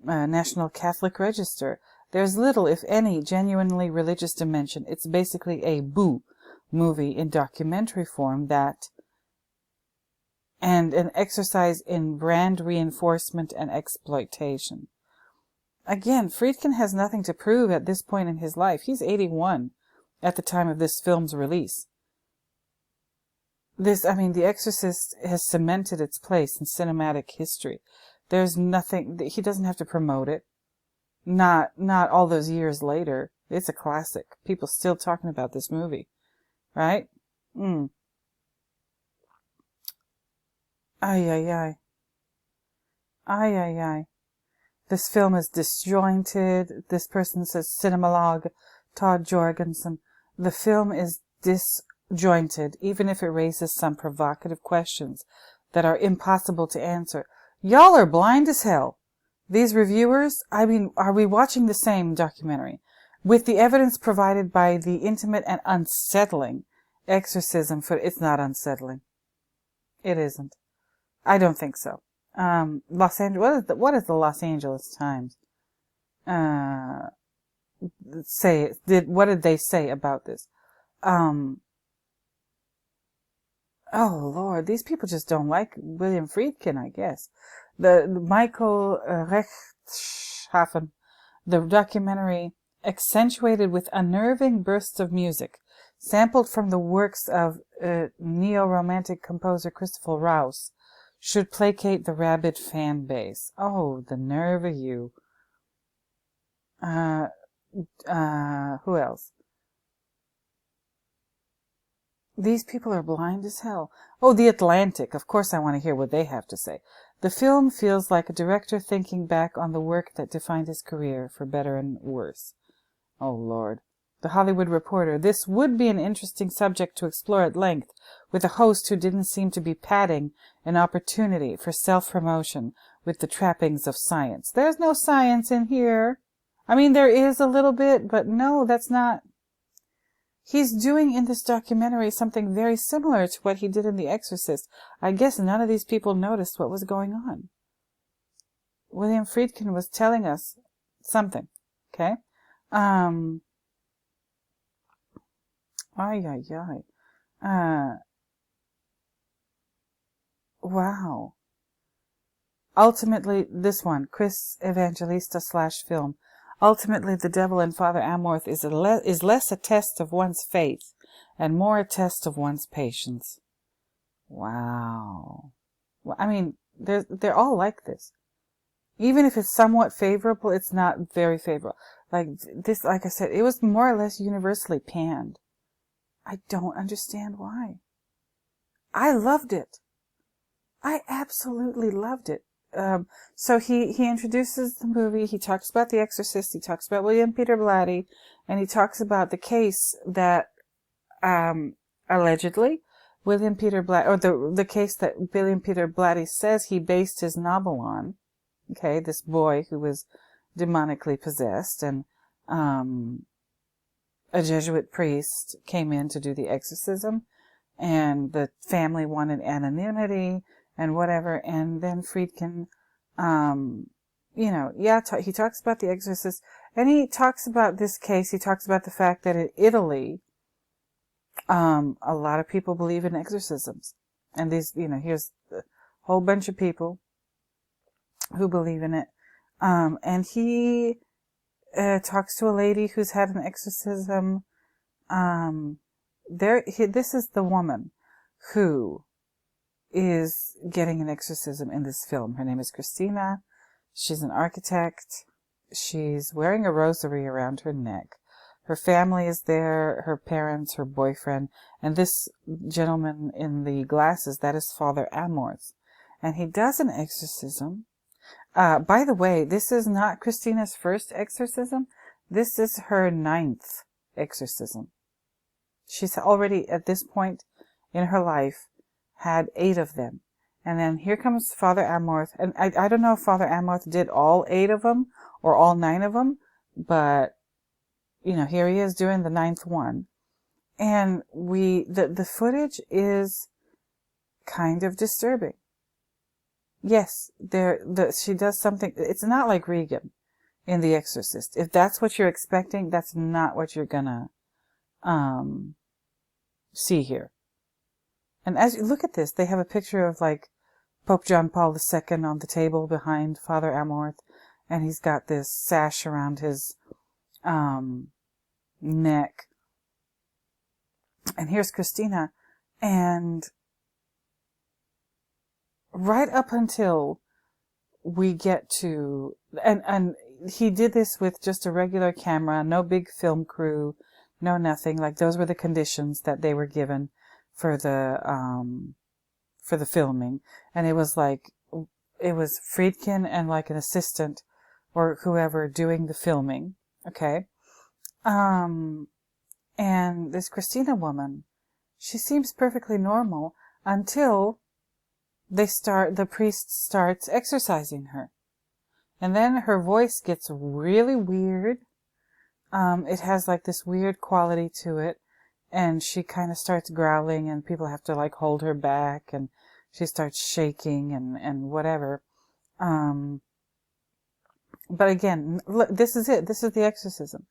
National Catholic Register. There's little, if any, genuinely religious dimension. It's basically a boo movie in documentary form and an exercise in brand reinforcement and exploitation. Again, Friedkin has nothing to prove at this point in his life. He's 81 at the time of this film's release. The Exorcist has cemented its place in cinematic history. There's nothing, he doesn't have to promote it. Not all those years later. It's a classic. People still talking about this movie. Right? Ay, ay, ay. Ay, ay, ay. This film is disjointed. This person says, Cinemalog, Todd Jorgensen. The film is disjointed, even if it raises some provocative questions that are impossible to answer. Y'all are blind as hell. These reviewers, are we watching the same documentary? With the evidence provided by the intimate and unsettling exorcism it's not unsettling. It isn't. I don't think so. Los Angeles, what is the Los Angeles Times what did they say about this? Oh Lord, these people just don't like William Friedkin, I guess. The Michael Rechtschaffen, the documentary accentuated with unnerving bursts of music, sampled from the works of neo-romantic composer Christopher Rouse, should placate the rabid fan base. Oh, the nerve of you. Who else? These people are blind as hell. Oh, The Atlantic. Of course I want to hear what they have to say. The film feels like a director thinking back on the work that defined his career, for better and worse. Oh, Lord. The Hollywood Reporter. This would be an interesting subject to explore at length, with a host who didn't seem to be padding an opportunity for self-promotion with the trappings of science. There's no science in here. I mean, there is a little bit, but no, that's not... He's doing in this documentary something very similar to what he did in The Exorcist. I guess none of these people noticed what was going on. William Friedkin was telling us something, okay? Wow. Ultimately, this one, Chris Evangelista /film. Ultimately, The Devil and Father Amorth is less a test of one's faith and more a test of one's patience. Wow. Well, I mean, they're all like this. Even if it's somewhat favorable, it's not very favorable. Like this, like I said, it was more or less universally panned. I don't understand why. I loved it. I absolutely loved it. So he introduces the movie, he talks about The Exorcist, he talks about William Peter Blatty, and he talks about the case that, allegedly, William Peter Blatty, or the case that William Peter Blatty says he based his novel on. Okay, this boy who was demonically possessed, and, a Jesuit priest came in to do the exorcism, and the family wanted anonymity, and whatever, and then Friedkin, he talks about The Exorcist, and he talks about this case, he talks about the fact that in Italy, a lot of people believe in exorcisms, and these, here's a whole bunch of people who believe in it, and he, talks to a lady who's had an exorcism, this is the woman who is getting an exorcism in this film. Her name is Christina. She's an architect. She's wearing a rosary around her neck. Her family is there, her parents, her boyfriend, and this gentleman in the glasses, that is Father Amorth. And he does an exorcism. By the way, this is not Christina's first exorcism. This is her 9th exorcism. She's already, at this point in her life, had 8 of them. And then here comes Father Amorth. And I don't know if Father Amorth did all 8 of them or all 9 of them, but, here he is doing the 9th one. And the footage is kind of disturbing. Yes, she does something. It's not like Regan in The Exorcist. If that's what you're expecting, that's not what you're gonna, see here. And as you look at this, they have a picture of like Pope John Paul II on the table behind Father Amorth, and he's got this sash around his neck. And here's Christina, and right up until we get to, and he did this with just a regular camera, no big film crew, no nothing. Like those were the conditions that they were given for the filming. And it was Friedkin and like an assistant or whoever doing the filming. Okay. And this Christina woman, she seems perfectly normal until the priest starts exorcising her. And then her voice gets really weird. It has like this weird quality to it. And she kind of starts growling, and people have to like hold her back, and she starts shaking and whatever. But again, look, this is it. This is the exorcism.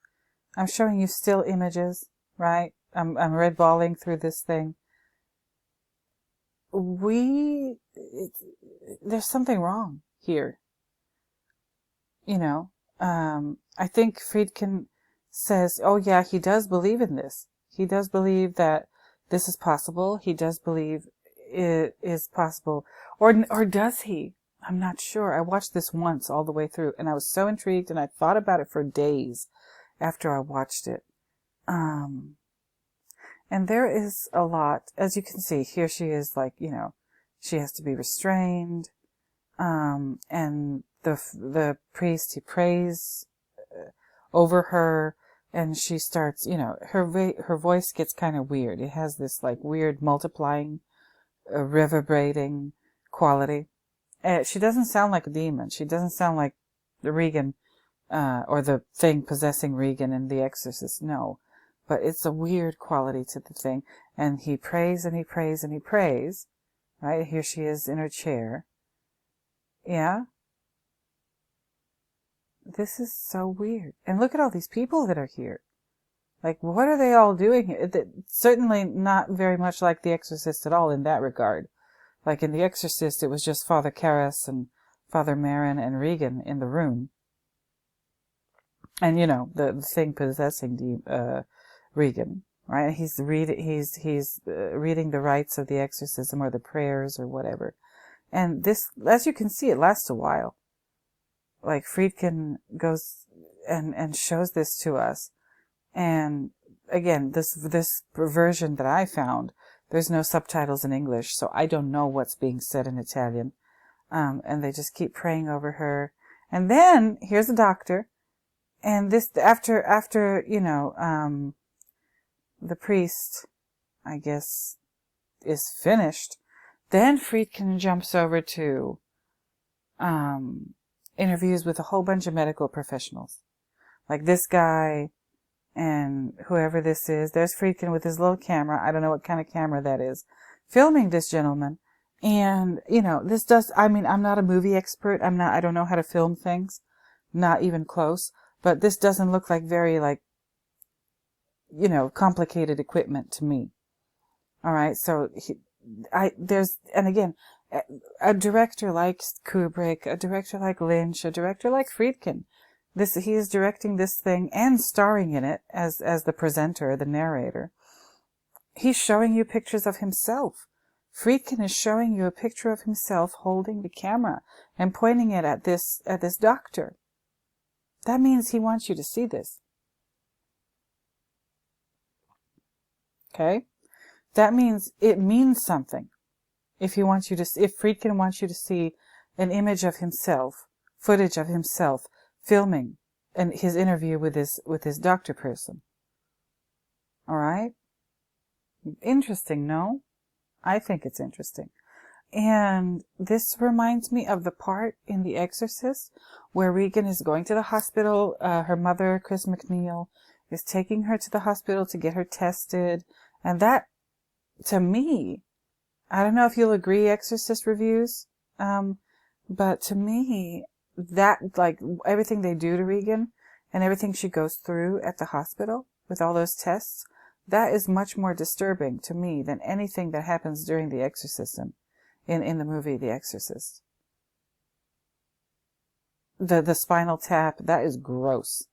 I'm showing you still images, right? I'm red balling through this thing. There's something wrong here. I think Friedkin says, oh yeah, he does believe in this. He does believe that this is possible. He does believe it is possible. Or does he? I'm not sure. I watched this once all the way through, and I was so intrigued, and I thought about it for days after I watched it. And And there is a lot, as you can see, here she is like, she has to be restrained. And the priest, he prays over her, and she starts, her voice gets kind of weird. It has this like weird multiplying, reverberating quality. She doesn't sound like a demon. She doesn't sound like the Regan, or the thing possessing Regan in The Exorcist. No. But it's a weird quality to the thing. And he prays and he prays and he prays. Right? Here she is in her chair. Yeah? This is so weird. And look at all these people that are here. Like, what are they all doing here? Certainly not very much like The Exorcist at all in that regard. Like in The Exorcist, it was just Father Karras and Father Marin and Regan in the room. And, the thing possessing Regan, right? He's reading the rites of the exorcism or the prayers or whatever. And this, as you can see, it lasts a while. Like Friedkin goes and shows this to us. And again, this version that I found, there's no subtitles in English, so I don't know what's being said in Italian. And they just keep praying over her. And then here's a doctor. And this, after, the priest, I guess, is finished, then Friedkin jumps over to, interviews with a whole bunch of medical professionals. Like this guy and whoever this is. There's Friedkin with his little camera. I don't know what kind of camera that is. Filming this gentleman. And, I'm not a movie expert. I don't know how to film things. Not even close. But this doesn't look like very, complicated equipment to me. Alright, so and again, a director like Kubrick, a director like Lynch, a director like Friedkin, he is directing this thing and starring in it as the presenter, the narrator. He's showing you pictures of himself. Friedkin is showing you a picture of himself holding the camera and pointing it at this doctor. That means he wants you to see this. Okay? That means it means something. If Friedkin wants you to see an image of himself, footage of himself filming and his interview with his doctor person. All right? Interesting, no? I think it's interesting. And this reminds me of the part in The Exorcist where Regan is going to the hospital. Her mother, Chris McNeil, is taking her to the hospital to get her tested. And that, to me, I don't know if you'll agree, Exorcist reviews, but to me, that, like, everything they do to Regan and everything she goes through at the hospital with all those tests, that is much more disturbing to me than anything that happens during the exorcism in the movie The Exorcist. The spinal tap, that is gross.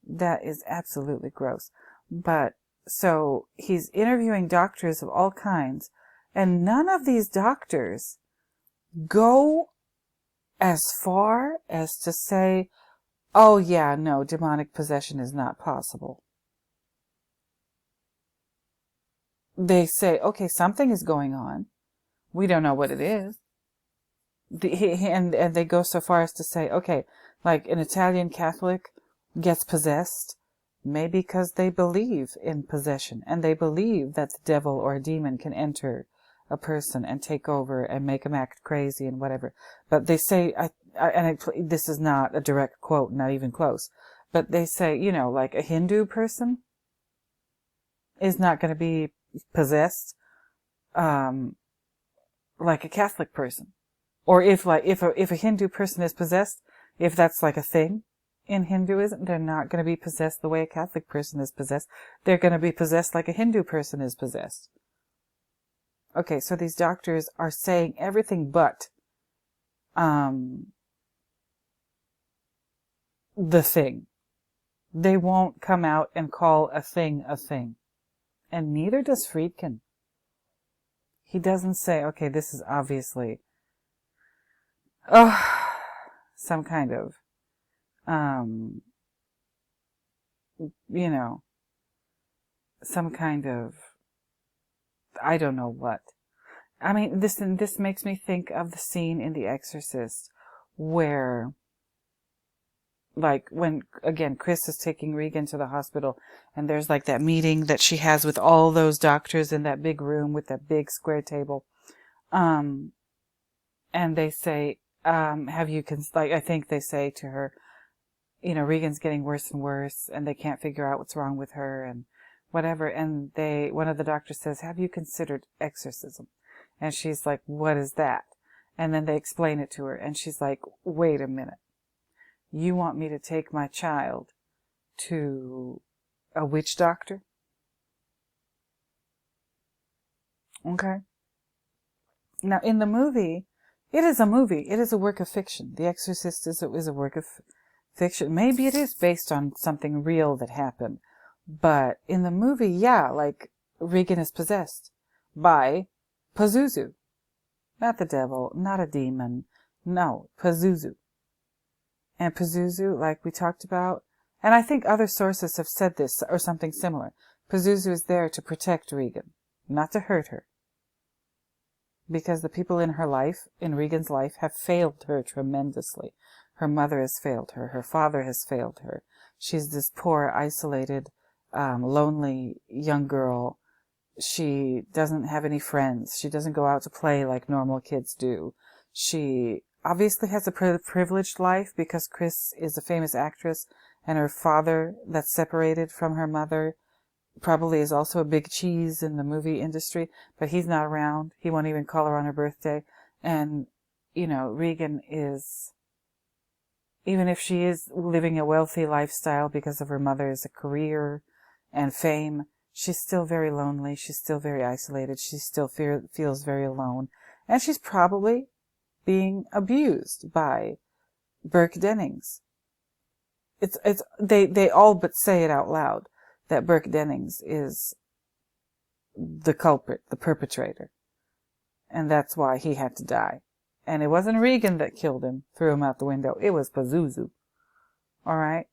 That is absolutely gross. But, so, he's interviewing doctors of all kinds, and none of these doctors go as far as to say, oh yeah, no, demonic possession is not possible. They say, okay, something is going on. We don't know what it is. And they go so far as to say, okay, like an Italian Catholic gets possessed, maybe because they believe in possession, and they believe that the devil or a demon can enter a person and take over and make them act crazy and whatever. But they say, this is not a direct quote, not even close, but they say, like a Hindu person is not going to be possessed, like a Catholic person. Or if a Hindu person is possessed, if that's like a thing in Hinduism, they're not going to be possessed the way a Catholic person is possessed. They're going to be possessed like a Hindu person is possessed. Okay, so these doctors are saying everything but, the thing. They won't come out and call a thing a thing. And neither does Friedkin. He doesn't say, okay, this is obviously, some kind of, some kind of, I don't know what. I mean, this makes me think of the scene in The Exorcist where, like, when, again, Chris is taking Regan to the hospital, and there's like that meeting that she has with all those doctors in that big room with that big square table. And they say, I think they say to her, Regan's getting worse and worse, and they can't figure out what's wrong with her and whatever. And one of the doctors says, have you considered exorcism? And she's like, what is that? And then they explain it to her, and she's like, wait a minute. You want me to take my child to a witch doctor? Okay. Now, in the movie, it is a movie. It is a work of fiction. The Exorcist is a work of fiction. Maybe it is based on something real that happened. But in the movie, yeah, like, Regan is possessed by Pazuzu. Not the devil, not a demon. No, Pazuzu. And Pazuzu, like we talked about, and I think other sources have said this or something similar. Pazuzu is there to protect Regan, not to hurt her. Because the people in her life, in Regan's life, have failed her tremendously. Her mother has failed her. Her father has failed her. She's this poor, isolated, lonely young girl. She doesn't have any friends. She doesn't go out to play like normal kids do. She obviously has a privileged life because Chris is a famous actress, and her father, that's separated from her mother, probably is also a big cheese in the movie industry, but he's not around. He won't even call her on her birthday. And, Regan is, even if she is living a wealthy lifestyle because of her mother's career and fame, she's still very lonely. She's still very isolated. She still feels very alone. And she's probably being abused by Burke Dennings. They all but say it out loud that Burke Dennings is the culprit, the perpetrator. And that's why he had to die. And it wasn't Regan that killed him, threw him out the window. It was Pazuzu. Alright?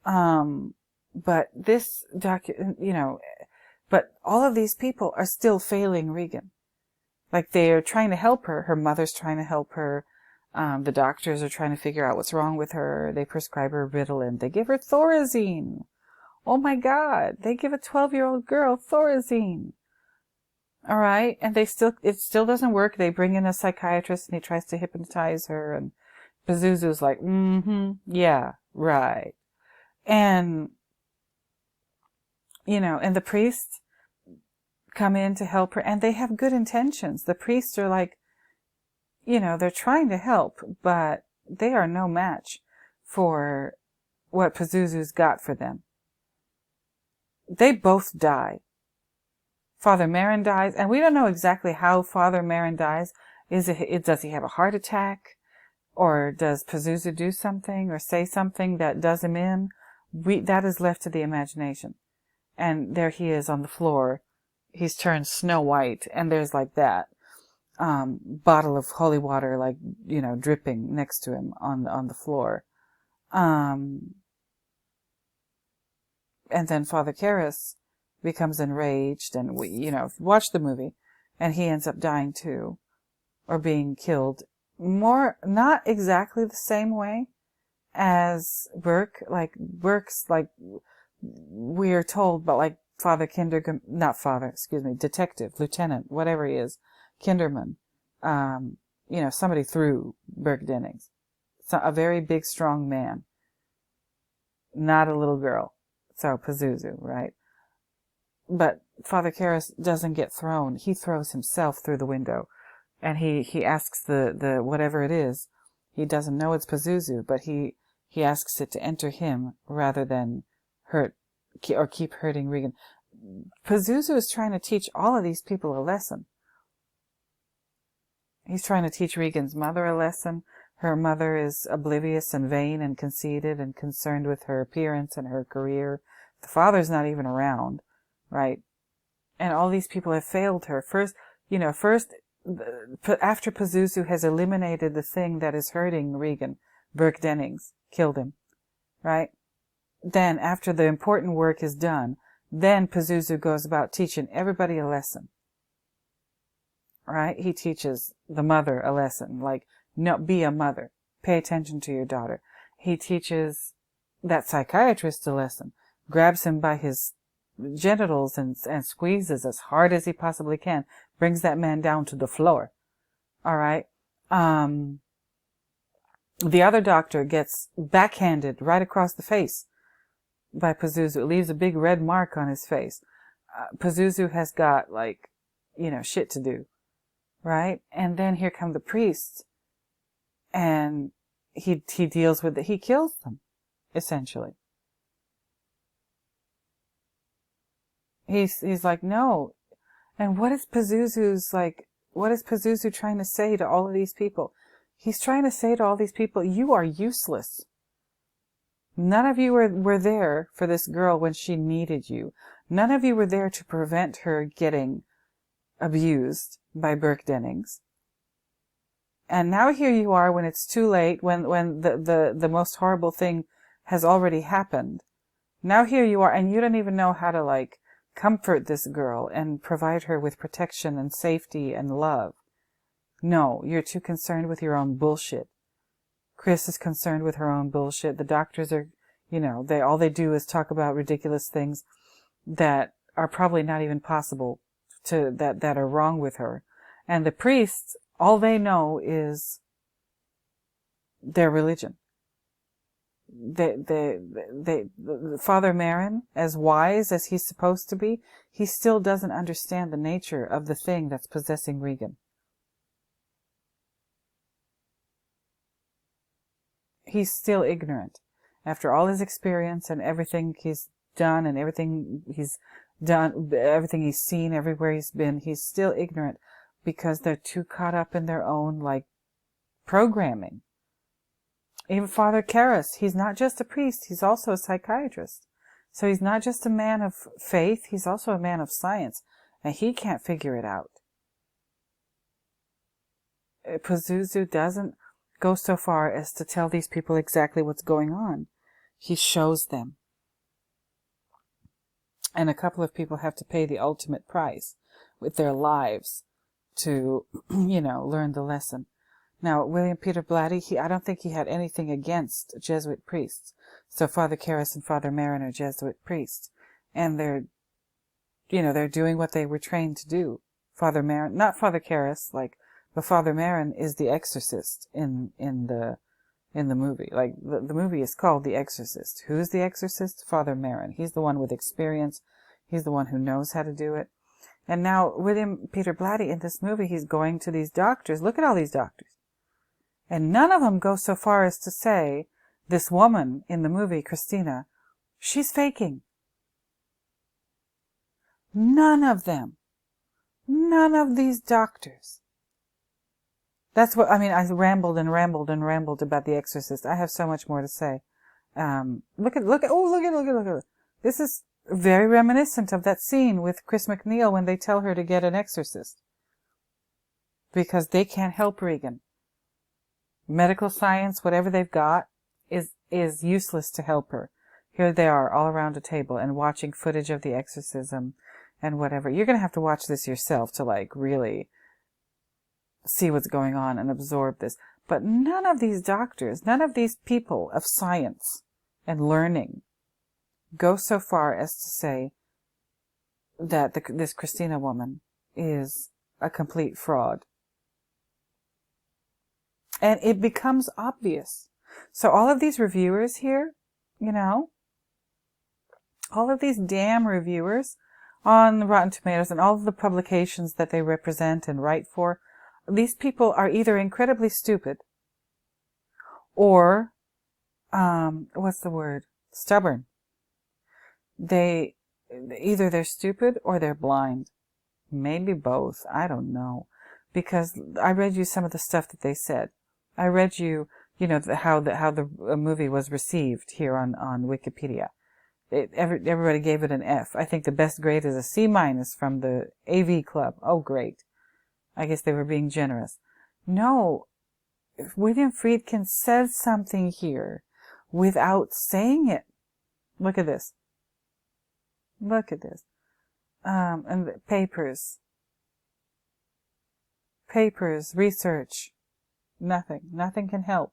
But this but all of these people are still failing Regan. Like, they're trying to help her. Her mother's trying to help her. The doctors are trying to figure out what's wrong with her. They prescribe her Ritalin. They give her Thorazine. Oh my God. They give a 12-year-old girl Thorazine. All right. And it still doesn't work. They bring in a psychiatrist and he tries to hypnotize her. And Pazuzu's like, yeah, right. And, and the priests come in to help her, and they have good intentions. The priests are like, they're trying to help, but they are no match for what Pazuzu's got for them. They both die. Father Marin dies, and we don't know exactly how Father Marin dies. Does he have a heart attack? Or does Pazuzu do something or say something that does him in? That is left to the imagination. And there he is on the floor. He's turned Snow White, and there's like that bottle of holy water, like, dripping next to him on the floor. And then Father Karras becomes enraged, and watch the movie, and he ends up dying too, or being killed. Not exactly the same way as Burke. Like, Burke's, like, we're told, but like Detective, Lieutenant, whatever he is, Kinderman, somebody threw Burke Dennings. So, a very big, strong man. Not a little girl. So, Pazuzu, right? But Father Karras doesn't get thrown. He throws himself through the window. And he asks the whatever it is, he doesn't know it's Pazuzu, but he asks it to enter him rather than hurt or keep hurting Regan. Pazuzu is trying to teach all of these people a lesson. He's trying to teach Regan's mother a lesson. Her mother is oblivious and vain and conceited and concerned with her appearance and her career. The father's not even around, right? And all these people have failed her. First, after Pazuzu has eliminated the thing that is hurting Regan, Burke Dennings killed him, right? Then, after the important work is done, Then Pazuzu goes about teaching everybody a lesson. Right? He teaches the mother a lesson, like, no, be a mother. Pay attention to your daughter. He teaches that psychiatrist a lesson. Grabs him by his genitals and squeezes as hard as he possibly can. Brings that man down to the floor. All right? The other doctor gets backhanded right across the face by Pazuzu. It leaves a big red mark on his face. Pazuzu has got, like, shit to do. Right? And then here come the priests. And he deals with it. He kills them, essentially. He's like, no. And what is Pazuzu trying to say to all of these people? He's trying to say to all these people, you are useless. None of you were there for this girl when she needed you. None of you were there to prevent her getting abused by Burke Dennings. And now here you are when it's too late, when the most horrible thing has already happened. Now here you are, and you don't even know how to, like, comfort this girl and provide her with protection and safety and love. No, you're too concerned with your own bullshit. Chris is concerned with her own bullshit. The doctors are, all they do is talk about ridiculous things that are probably not even possible that are wrong with her. And the priests, all they know is their religion. Father Marin, as wise as he's supposed to be, he still doesn't understand the nature of the thing that's possessing Regan. He's still ignorant. After all his experience and everything he's done and everything he's seen, everywhere he's been, he's still ignorant because they're too caught up in their own, like, programming. Even Father Karras, he's not just a priest, he's also a psychiatrist. So he's not just a man of faith, he's also a man of science, and he can't figure it out. Pazuzu doesn't go so far as to tell these people exactly what's going on. He shows them. And a couple of people have to pay the ultimate price with their lives to, learn the lesson. Now, William Peter Blatty, I don't think he had anything against Jesuit priests. So Father Karras and Father Marin are Jesuit priests. And they're doing what they were trained to do. Father Marin, not Father Karras, but Father Marin is the exorcist in the movie. Like, the movie is called The Exorcist. Who's the exorcist? Father Marin. He's the one with experience. He's the one who knows how to do it. And now, William Peter Blatty, in this movie, he's going to these doctors. Look at all these doctors. And none of them go so far as to say, this woman in the movie, Christina, she's faking. None of them. None of these doctors. That's what, I rambled and rambled and rambled about The Exorcist. I have so much more to say. Look at. This is very reminiscent of that scene with Chris McNeil when they tell her to get an exorcist. Because they can't help Regan. Medical science, whatever they've got, is useless to help her. Here they are, all around a table and watching footage of the exorcism and whatever. You're going to have to watch this yourself to, really see what's going on and absorb this. But none of these doctors, none of these people of science and learning go so far as to say that this Christina woman is a complete fraud. And it becomes obvious. So all of these reviewers here, all of these damn reviewers on Rotten Tomatoes and all of the publications that they represent and write for, these people are either incredibly stupid or, stubborn. Either they're stupid or they're blind. Maybe both. I don't know. Because I read you some of the stuff that they said. I read you, how the movie was received here on Wikipedia. Everybody gave it an F. I think the best grade is a C- from the AV Club. Oh, great. I guess they were being generous. No, William Friedkin says something here without saying it. Look at this. Look at this. And the papers, research, nothing can help.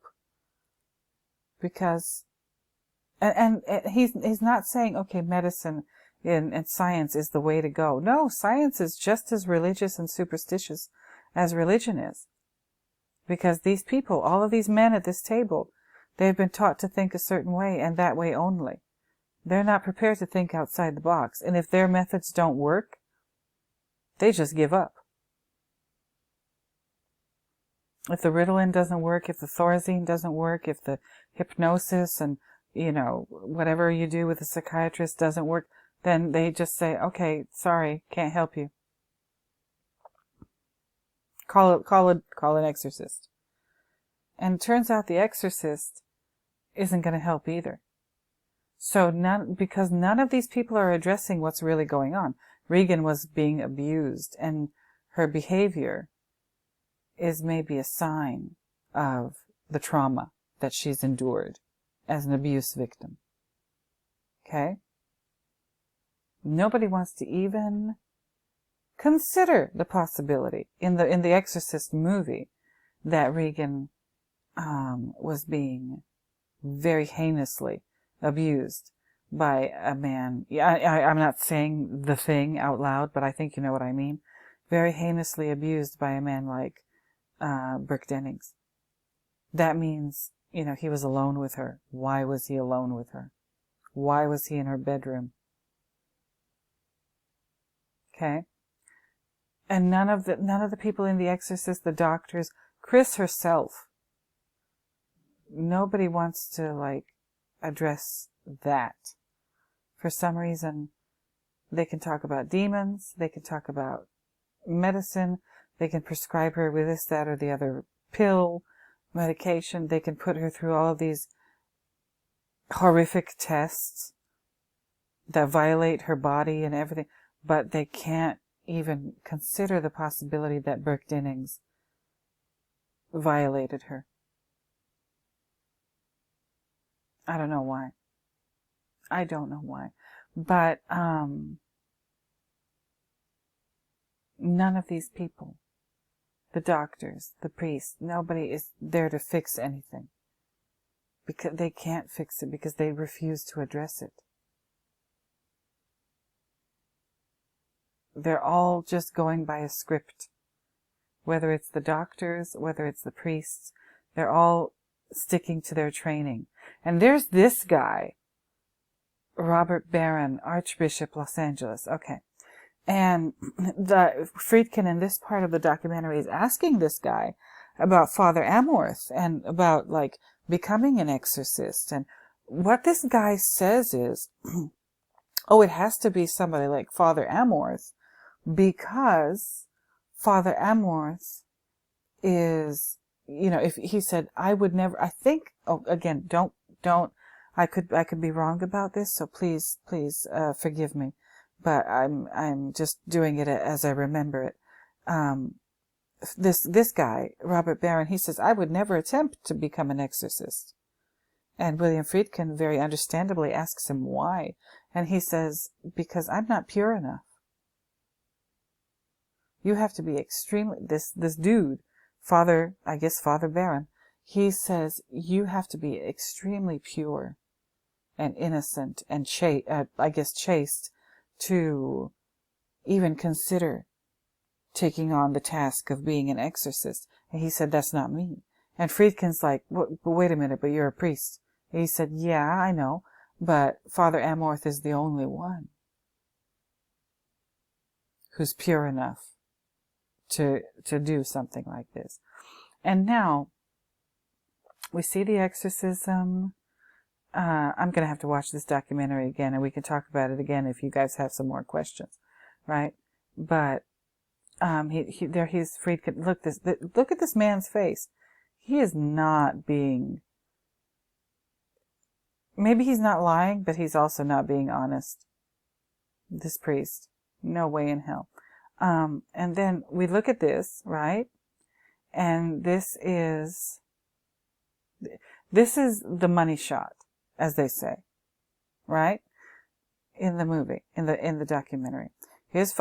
Because, and he's not saying, okay, medicine and science is the way to go. No, science is just as religious and superstitious as religion is. Because these people, all of these men at this table, they've been taught to think a certain way and that way only. They're not prepared to think outside the box. And if their methods don't work, they just give up. If the Ritalin doesn't work, if the Thorazine doesn't work, if the hypnosis and, whatever you do with a psychiatrist doesn't work, then they just say, okay, sorry, can't help you. Call an exorcist. And it turns out the exorcist isn't going to help either. So because none of these people are addressing what's really going on. Regan was being abused, and her behavior is maybe a sign of the trauma that she's endured as an abuse victim. Okay? Nobody wants to even consider the possibility in the Exorcist movie that Regan was being very heinously abused by a man. I'm not saying the thing out loud, but I think you know what I mean. Very heinously abused by a man like Burke Dennings. That means, he was alone with her. Why was he alone with her? Why was he in her bedroom? Okay? And none of the people in The Exorcist, the doctors, Chris herself, nobody wants to, address that. For some reason, they can talk about demons, they can talk about medicine, they can prescribe her with this, that, or the other pill, medication, they can put her through all of these horrific tests that violate her body and everything, but they can't even consider the possibility that Burke Dennings violated her. I don't know why. But none of these people, the doctors, the priests, nobody is there to fix anything. Because they can't fix it because they refuse to address it. They're all just going by a script. Whether it's the doctors, whether it's the priests, they're all sticking to their training. And there's this guy, Robert Barron, Archbishop, Los Angeles. Okay. And the Friedkin in this part of the documentary is asking this guy about Father Amorth and about, becoming an exorcist. And what this guy says is, it has to be somebody like Father Amorth, because Father Amorth is, if he said, I would never, I think, again, don't, I could be wrong about this, so please, forgive me, but I'm just doing it as I remember it. This guy, Robert Barron, he says, I would never attempt to become an exorcist. And William Friedkin very understandably asks him why. And he says, because I'm not pure enough. You have to be extremely, this dude, Father Barron, he says, you have to be extremely pure and innocent and chaste to even consider taking on the task of being an exorcist. And he said, that's not me. And Friedkin's like, but wait a minute, but you're a priest. And he said, yeah, I know, but Father Amorth is the only one who's pure enough to do something like this. And now, we see the exorcism. I'm going to have to watch this documentary again, and we can talk about it again if you guys have some more questions, right? But he's Friedkin. Look at this man's face. He is not being. Maybe he's not lying, but he's also not being honest. This priest, no way in hell. And then we look at this, right? And this is the money shot, as they say, right? in the movie, in the documentary.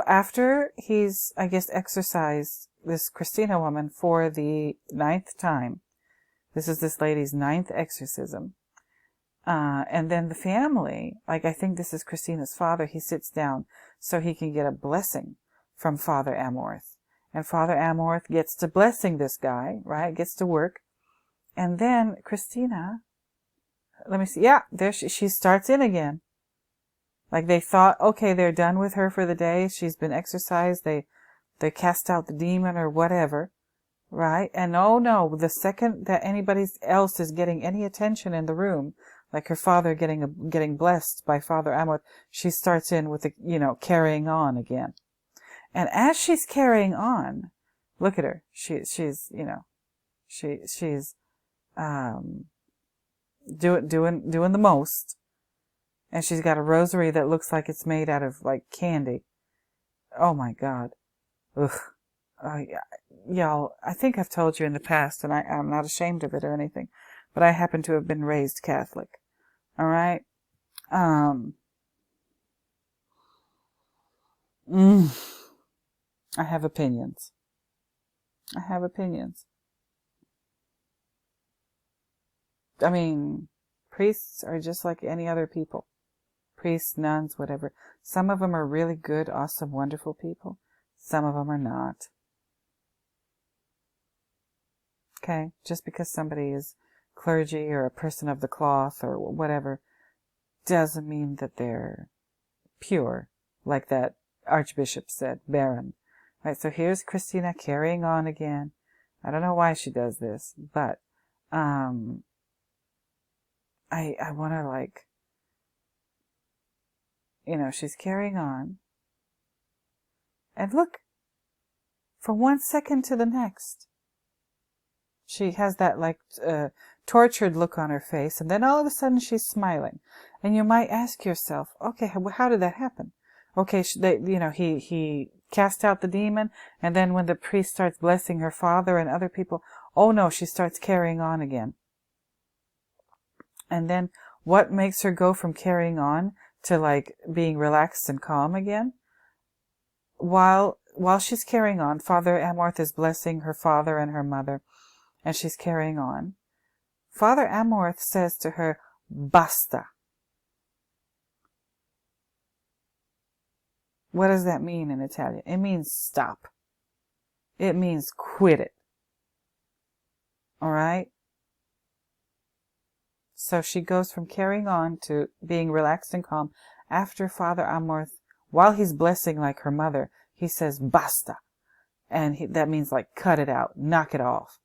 After he's, I guess, exorcised this Christina woman for the 9th time. This is this lady's 9th exorcism. And then the family, like I think this is Christina's father, he sits down so he can get a blessing from Father Amorth. And Father Amorth gets to blessing this guy, right? Gets to work. And then Christina, let me see. Yeah, there she starts in again. Like they thought, okay, they're done with her for the day. She's been exorcised. They cast out the demon or whatever, right? And oh no, the second that anybody else is getting any attention in the room, like her father getting blessed by Father Amorth, she starts in with the, carrying on again. And as she's carrying on, look at her. She's doing the most. And she's got a rosary that looks like it's made out of, like, candy. Oh, my God. Ugh. Y'all, I think I've told you in the past, and I'm not ashamed of it or anything, but I happen to have been raised Catholic. All right? I have opinions. I mean, priests are just like any other people. Priests, nuns, whatever. Some of them are really good, awesome, wonderful people. Some of them are not. Okay? Just because somebody is clergy or a person of the cloth or whatever doesn't mean that they're pure, like that Archbishop said, Baron. Right, so here's Christina carrying on again. I don't know why she does this, but I want to, like, she's carrying on. And look, from 1 second to the next, she has that, like, tortured look on her face, and then all of a sudden she's smiling. And you might ask yourself, okay, how did that happen? Okay, he cast out the demon, and then when the priest starts blessing her father and other people, oh no, she starts carrying on again. And then what makes her go from carrying on to, like, being relaxed and calm again? While she's carrying on, Father Amorth is blessing her father and her mother, and she's carrying on. Father Amorth says to her, basta. What does that mean in Italian? It means stop. It means quit it. All right? So she goes from carrying on to being relaxed and calm. After Father Amorth, while he's blessing like her mother, he says, basta. And that means, like, cut it out, knock it off.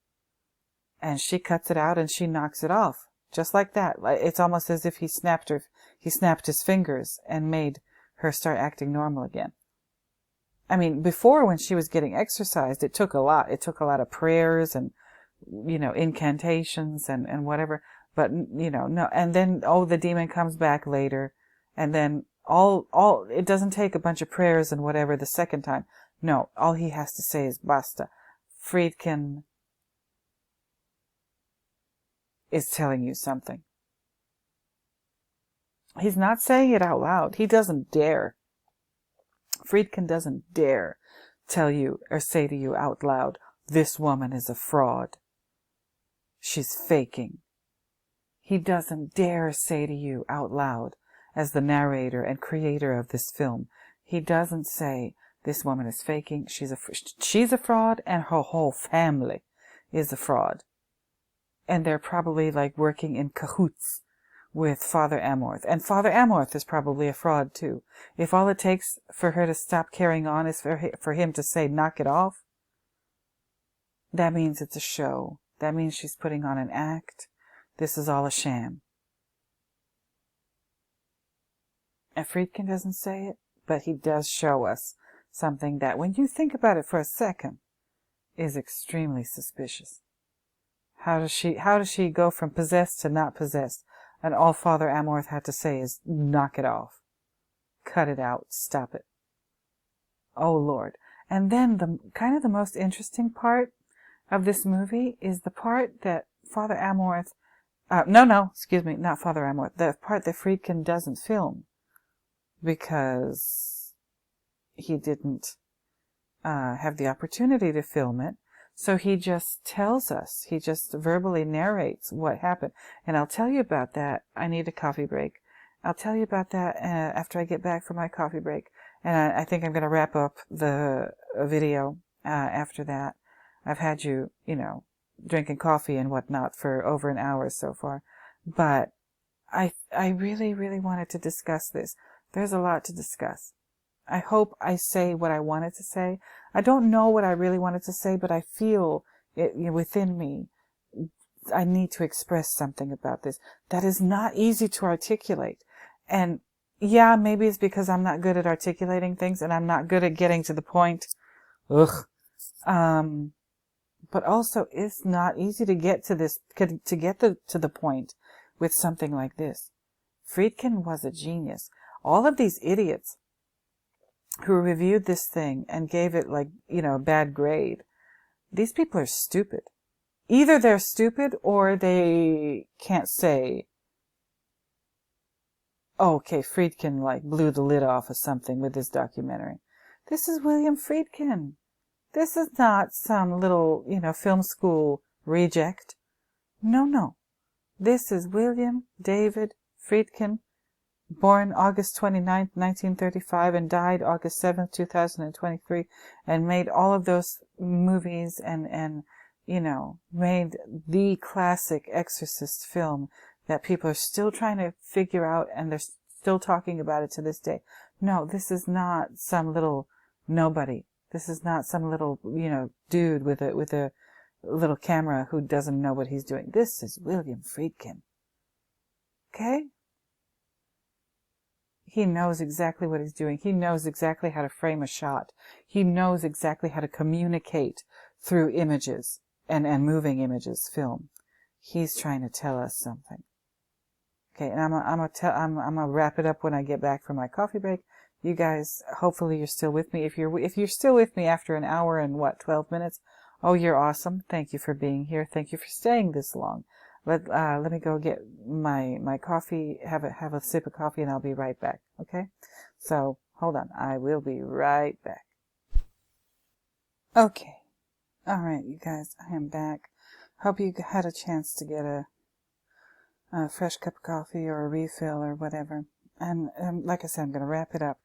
And she cuts it out and she knocks it off. Just like that. It's almost as if he snapped his fingers and made her start acting normal again. I mean, before, when she was getting exorcised, it took a lot. It took a lot of prayers and, incantations and whatever. But, no. And then, the demon comes back later. And then it doesn't take a bunch of prayers and whatever the second time. No, all he has to say is basta. Friedkin is telling you something. He's not saying it out loud. He doesn't dare. Friedkin doesn't dare tell you or say to you out loud, this woman is a fraud. She's faking. He doesn't dare say to you out loud, as the narrator and creator of this film, he doesn't say, this woman is faking, she's a fraud, and her whole family is a fraud. And they're probably, like, working in cahoots with Father Amorth. And Father Amorth is probably a fraud too. If all it takes for her to stop carrying on is for him to say, knock it off, that means it's a show. That means she's putting on an act. This is all a sham. And Friedkin doesn't say it, but he does show us something that, when you think about it for a second, is extremely suspicious. How does she go from possessed to not possessed? And all Father Amorth had to say is, knock it off. Cut it out. Stop it. Oh, Lord. And then the most interesting part of this movie is the part that Father Amorth, not Father Amorth, the part that Friedkin doesn't film. because he didn't have the opportunity to film it. So he just tells us, he just verbally narrates what happened. And I'll tell you about that. I need a coffee break. I'll tell you about that after I get back from my coffee break. And I think I'm going to wrap up the video after that. I've had you, drinking coffee and whatnot for over an hour so far. But I really, really wanted to discuss this. There's a lot to discuss. I hope I say what I wanted to say. I don't know what I really wanted to say, but I feel it within me. I need to express something about this. That is not easy to articulate. And yeah, maybe it's because I'm not good at articulating things and I'm not good at getting to the point. Ugh. But also it's not easy to get to this, to get to the point with something like this. Friedkin was a genius. All of these idiots who reviewed this thing and gave it a bad grade. These people are stupid. Either they're stupid or they can't say, oh, okay, Friedkin blew the lid off of something with this documentary. This is William Friedkin. This is not some little, film school reject. No. This is William David Friedkin, born August 29th, 1935, and died August 7th, 2023, and made all of those movies and made the classic Exorcist film that people are still trying to figure out, and they're still talking about it to this day. No, this is not some little nobody. This is not some little, dude with a little camera who doesn't know what he's doing. This is William Friedkin. Okay? He knows exactly what he's doing. He knows exactly how to frame a shot. He knows exactly how to communicate through images and moving images, film. He's trying to tell us something. Okay, and I'm gonna wrap it up when I get back from my coffee break. You guys, hopefully you're still with me. If you're still with me after an hour and 12 minutes, oh, you're awesome. Thank you for being here. Thank you for staying this long. Let me go get my coffee, have a sip of coffee, and I'll be right back. Okay? So, hold on. I will be right back. Okay. All right, you guys, I am back. Hope you had a chance to get a fresh cup of coffee or a refill or whatever. And like I said, I'm going to wrap it up.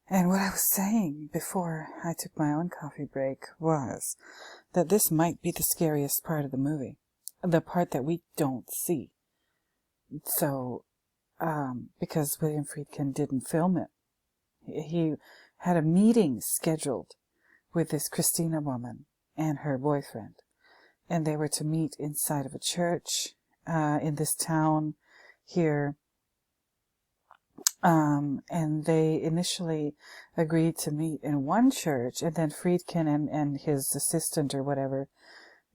And what I was saying before I took my own coffee break was that this might be the scariest part of the movie. The part that we don't see. So, because William Friedkin didn't film it. He had a meeting scheduled with this Christina woman and her boyfriend. And they were to meet inside of a church, in this town here. And they initially agreed to meet in one church, and then Friedkin and his assistant or whatever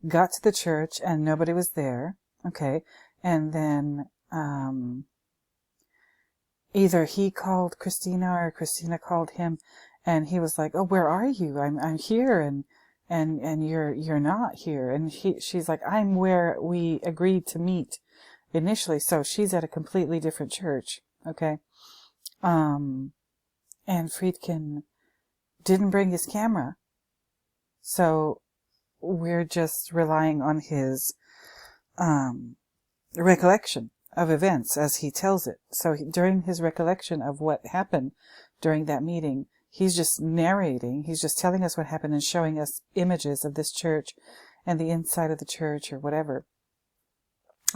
got to the church and nobody was there. Okay. And then, either he called Christina or Christina called him, and he was like, oh, where are you? I'm here, and you're not here. And she's like, I'm where we agreed to meet initially. So she's at a completely different church. Okay. And Friedkin didn't bring his camera. So we're just relying on his, recollection of events as he tells it. So during his recollection of what happened during that meeting, he's just narrating, he's just telling us what happened and showing us images of this church and the inside of the church or whatever.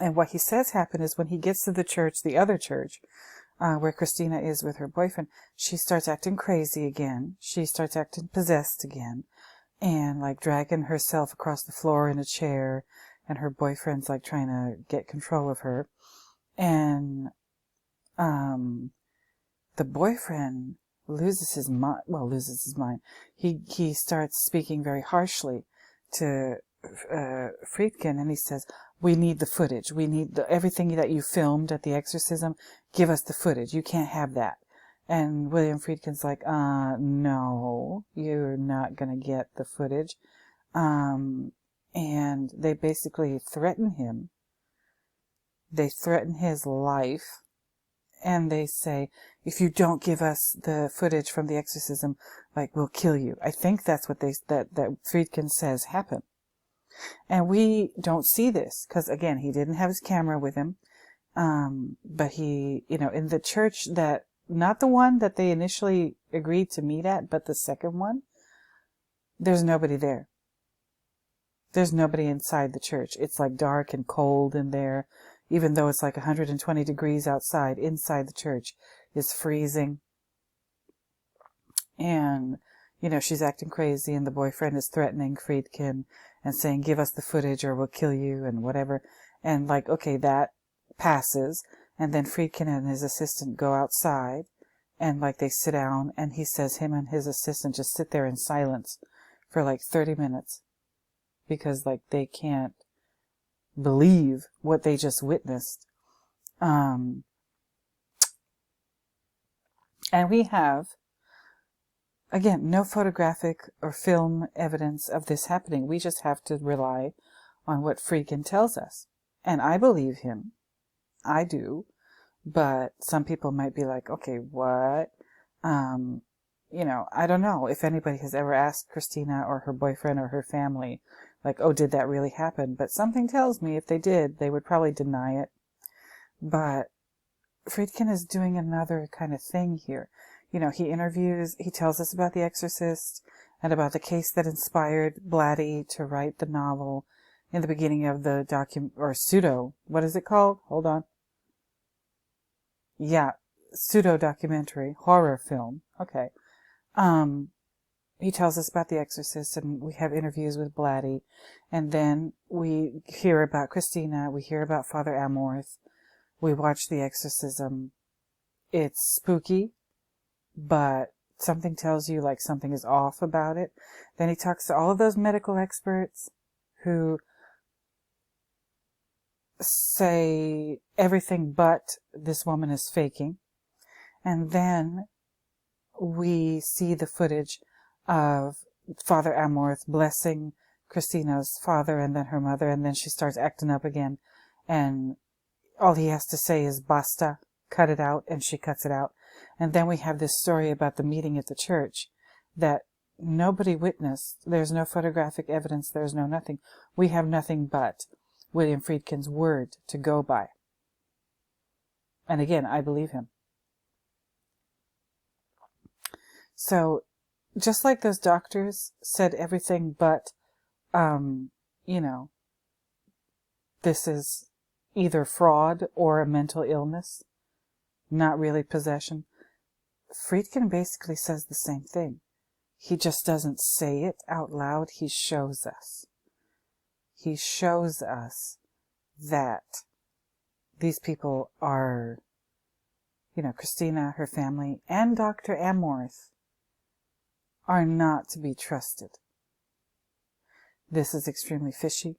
And what he says happened is when he gets to the church, the other church, where Christina is with her boyfriend, she starts acting crazy again. She starts acting possessed again and dragging herself across the floor in a chair, and her boyfriend's trying to get control of her. And the boyfriend loses his mind. He starts speaking very harshly to Friedkin, and he says, we need the footage. We need everything that you filmed at the exorcism. Give us the footage. You can't have that. And William Friedkin's like, no, you're not going to get the footage. And they basically threaten him. They threaten his life. and they say, if you don't give us the footage from the exorcism, like, we'll kill you. I think that's what that Friedkin says happened. And we don't see this, because again, he didn't have his camera with him. But he, in the church that, not the one that they initially agreed to meet at, but the second one, there's nobody there. There's nobody inside the church. It's like dark and cold in there, even though it's like 120 degrees outside. Inside the church is freezing. And, she's acting crazy, and the boyfriend is threatening Friedkin and saying, give us the footage or we'll kill you and whatever. And like, okay, that passes. And then Friedkin and his assistant go outside, and like they sit down, and he says him and his assistant just sit there in silence for like 30 minutes. Because like they can't believe what they just witnessed. And we have, again, no photographic or film evidence of this happening. We just have to rely on what Friedkin tells us. And I believe him. I do. But some people might be like, okay, what? I don't know if anybody has ever asked Christina or her boyfriend or her family, like, oh, did that really happen? But something tells me if they did, they would probably deny it. But Friedkin is doing another kind of thing here. He tells us about the Exorcist and about the case that inspired Blatty to write the novel in the beginning of the what is it called? Hold on. Yeah, pseudo-documentary horror film. Okay. He tells us about the Exorcist, and we have interviews with Blatty, and then we hear about Christina, we hear about Father Amorth, we watch the exorcism. It's spooky, but something tells you like something is off about it. Then he talks to all of those medical experts who say everything but this woman is faking. And then we see the footage of Father Amorth blessing Christina's father and then her mother, and then she starts acting up again, and all he has to say is basta, cut it out, and she cuts it out. And then we have this story about the meeting at the church that nobody witnessed. There's no photographic evidence, there's no nothing. We have nothing but William Friedkin's word to go by. And again, I believe him. So, just like those doctors said everything but, this is either fraud or a mental illness, not really possession. Friedkin basically says the same thing. He just doesn't say it out loud. He shows us. He shows us that these people are, Christina, her family, and Dr. Amorth are not to be trusted. This is extremely fishy.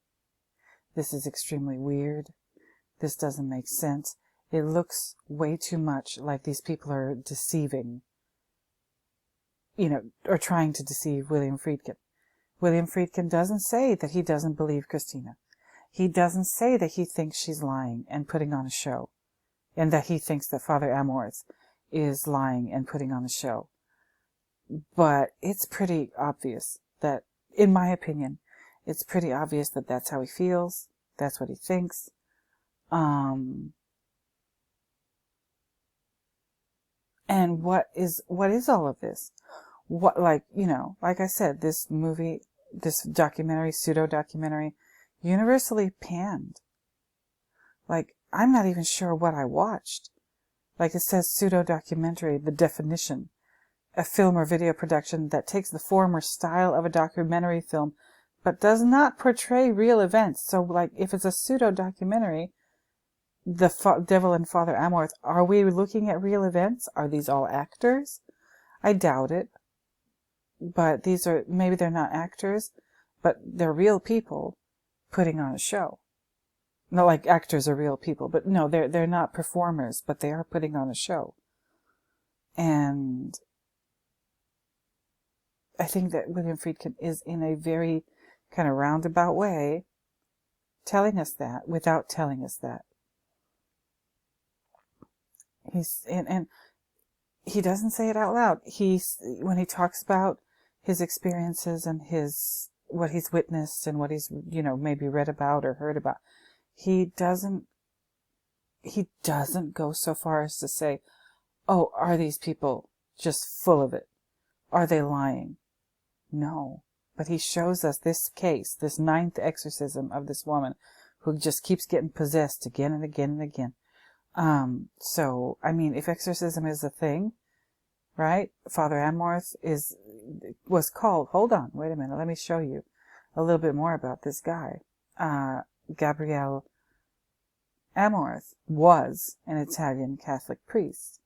This is extremely weird. This doesn't make sense. It looks way too much like these people are deceiving, or trying to deceive William Friedkin. William Friedkin doesn't say that he doesn't believe Christina. He doesn't say that he thinks she's lying and putting on a show, and that he thinks that Father Amorth is lying and putting on a show. But it's pretty obvious that, in my opinion, it's pretty obvious that that's how he feels. That's what he thinks. And what is all of this? Like I said, this movie, this documentary, pseudo-documentary, universally panned. Like, I'm not even sure what I watched. Like, it says pseudo-documentary, the definition. A film or video production that takes the form or style of a documentary film, but does not portray real events. So, like, if it's a pseudo-documentary, Devil and Father Amorth, are we looking at real events? Are these all actors? I doubt it. But maybe they're not actors, but they're real people putting on a show. Not like actors are real people, but no, they're not performers, but they are putting on a show. And I think that William Friedkin is in a very kind of roundabout way telling us that without telling us that. And he doesn't say it out loud. When he talks about his experiences and what he's witnessed and what he's, maybe read about or heard about, he doesn't go so far as to say, oh, are these people just full of it? Are they lying? No. But he shows us this case, this 9th exorcism of this woman who just keeps getting possessed again and again and again. So, I mean, if exorcism is a thing, right? Father Amorth was called, hold on, wait a minute, let me show you a little bit more about this guy. Gabriel Amorth was an Italian Catholic priest,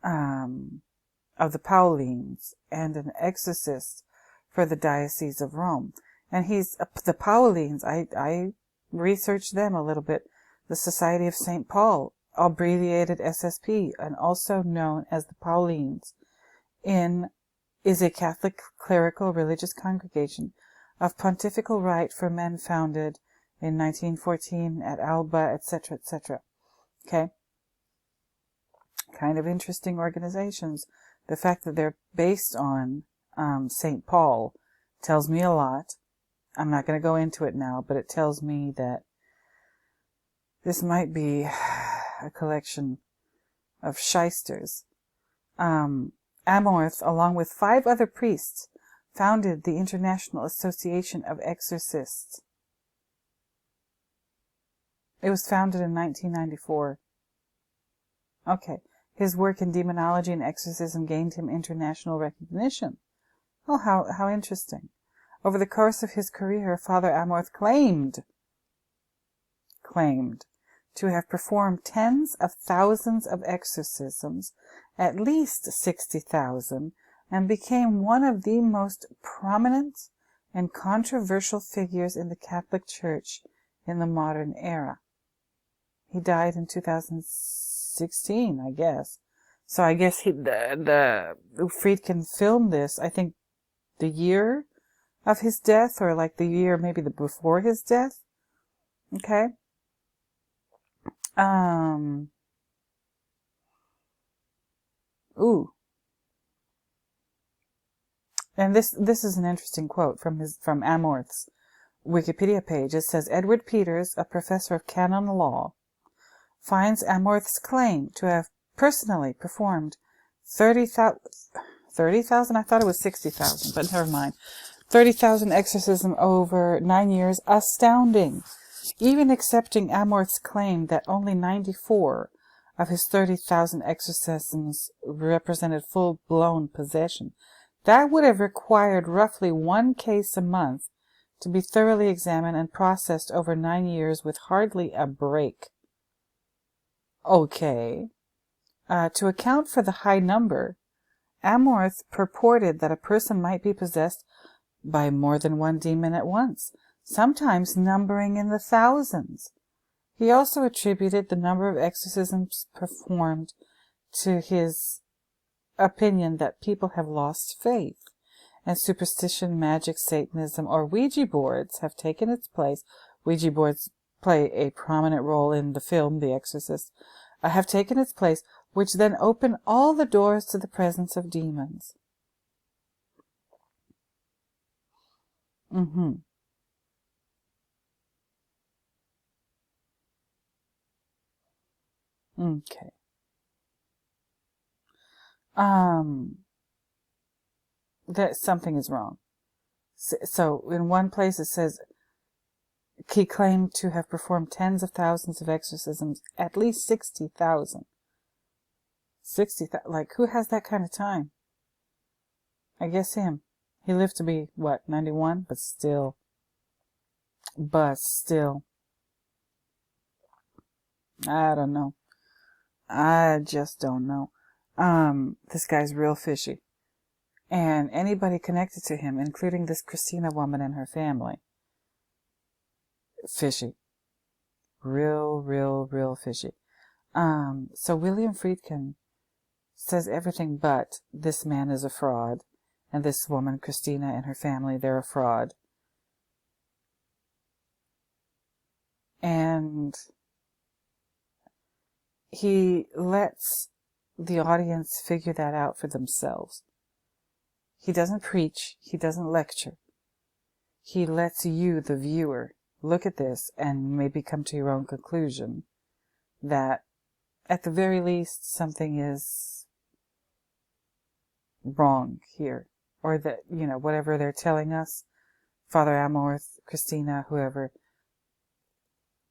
of the Paulines and an exorcist for the Diocese of Rome. And the Paulines, I researched them a little bit. The Society of St. Paul, abbreviated SSP, and also known as the Paulines, is a Catholic clerical religious congregation of pontifical right for men founded in 1914 at Alba, etc., etc. Okay? Kind of interesting organizations. The fact that they're based on St. Paul tells me a lot. I'm not going to go into it now, but it tells me that this might be a collection of shysters. Amorth, along with 5 other priests, founded the International Association of Exorcists. It was founded in 1994. Okay. His work in demonology and exorcism gained him international recognition. Oh, how interesting. Over the course of his career, Father Amorth claimed to have performed tens of thousands of exorcisms, at least 60,000, and became one of the most prominent and controversial figures in the Catholic Church in the modern era. He died in 2016, I guess. So I guess the Friedkin filmed this, I think, the year of his death, or like the year maybe before his death. Okay. Ooh. And this is an interesting quote from Amorth's Wikipedia page. It says, Edward Peters, a professor of canon law, finds Amorth's claim to have personally performed 30,000, I thought it was 60,000, but never mind, 30,000 exorcisms over 9 years astounding, even accepting Amorth's claim that only 94 of his 30,000 exorcisms represented full-blown possession. That would have required roughly 1 case a month to be thoroughly examined and processed over 9 years with hardly a break. Okay. To account for the high number, Amorth purported that a person might be possessed by more than one demon at once, sometimes numbering in the thousands. He also attributed the number of exorcisms performed to his opinion that people have lost faith, and superstition, magic, Satanism, or Ouija boards have taken its place. Ouija boards play a prominent role in the film The Exorcist, have taken its place, which then open all the doors to the presence of demons. Okay. That something is wrong. So in one place it says he claimed to have performed tens of thousands of exorcisms, at least 60,000. 60,000, like, who has that kind of time? I guess him. He lived to be, 91? But still. I don't know. I just don't know. This guy's real fishy. And anybody connected to him, including this Christina woman and her family, fishy. Real fishy. So William Friedkin says everything but this man is a fraud, and this woman, Christina, and her family, they're a fraud. And he lets the audience figure that out for themselves. He doesn't preach. He doesn't lecture. He lets you, the viewer, look at this and maybe come to your own conclusion that at the very least something is wrong here. Or that, you know, whatever they're telling us, Father Amorth, Christina, whoever,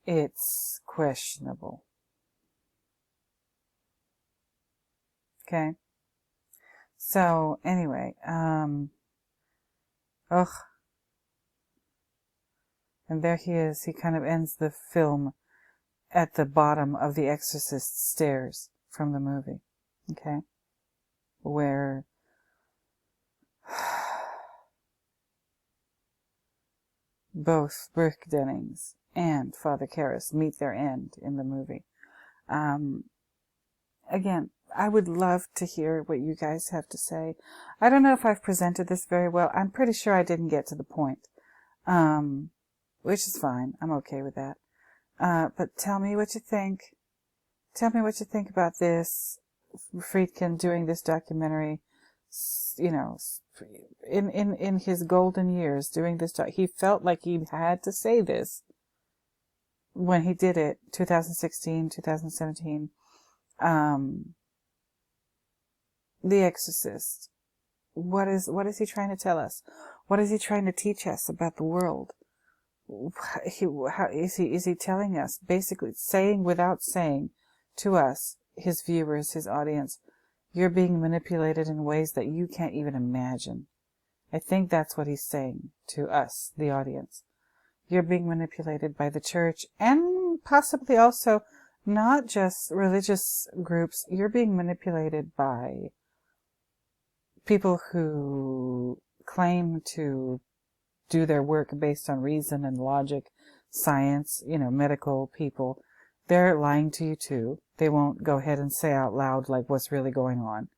it's questionable. Okay? So, anyway, ugh. And there he is. He kind of ends the film at the bottom of the Exorcist stairs from the movie. Okay? Where both Brooke Dennings and Father Karras meet their end in the movie. Again, I would love to hear what you guys have to say. I don't know if I've presented this very well. I'm pretty sure I didn't get to the point. Which is fine. I'm okay with that. But tell me what you think. Tell me what you think about this. Friedkin doing this documentary, you know, in his golden years doing this. He felt like he had to say this when he did it, 2016, 2017. The Exorcist. What is he trying to tell us? What is he trying to teach us about the world? How is he telling us, basically saying without saying to us, his viewers, his audience, you're being manipulated in ways that you can't even imagine. I think that's what he's saying to us, the audience. You're being manipulated by the church and possibly also not just religious groups. You're being manipulated by people who claim to do their work based on reason and logic, science, you know, medical people. They're lying to you too. They won't go ahead and say out loud like what's really going on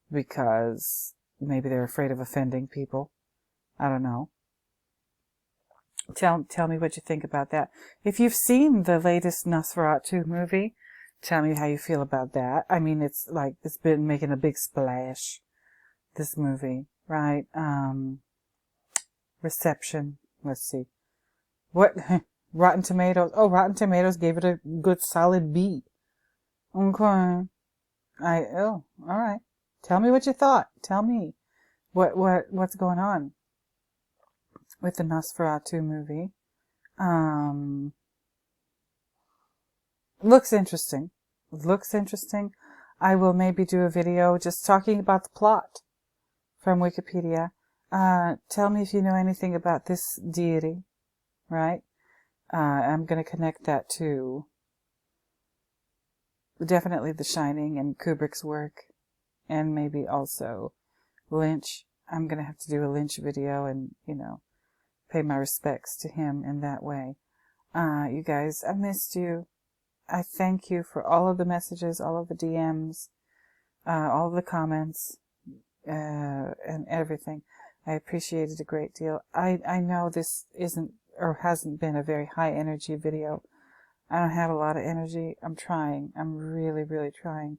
because maybe they're afraid of offending people. I don't know. Tell me what you think about that. If you've seen the latest Nosferatu movie, tell me how you feel about that. I mean, it's like, it's been making a big splash, this movie, right? Reception. Let's see. What? Rotten Tomatoes. Oh, Rotten Tomatoes gave it a good solid B. Okay. All right. Tell me what you thought. Tell me what's going on with the Nosferatu movie. Looks interesting. Looks interesting. I will maybe do a video just talking about the plot from Wikipedia. Tell me if you know anything about this deity, right? I'm going to connect that to definitely The Shining and Kubrick's work, and maybe also Lynch. I'm going to have to do a Lynch video and, you know, pay my respects to him in that way. You guys, I missed you. I thank you for all of the messages, all of the DMs, all of the comments, and everything. I appreciate it a great deal. I know this isn't or hasn't been a very high energy video. I don't have a lot of energy. I'm trying. I'm really, really trying.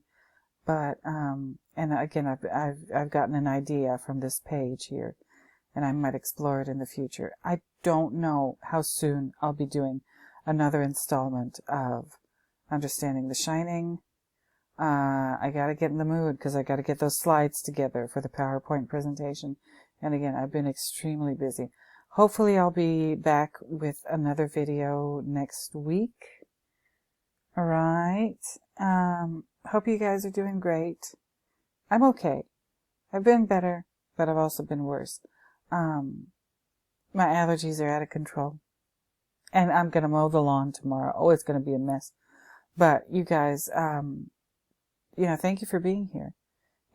But, and again, I've gotten an idea from this page here, and I might explore it in the future. I don't know how soon I'll be doing another installment of Understanding the Shining. I gotta get in the mood because I gotta get those slides together for the PowerPoint presentation. And again, I've been extremely busy. Hopefully I'll be back with another video next week. Alright. Hope you guys are doing great. I'm okay. I've been better, but I've also been worse. My allergies are out of control. And I'm gonna mow the lawn tomorrow. Oh, it's gonna be a mess. But you guys, you know, thank you for being here.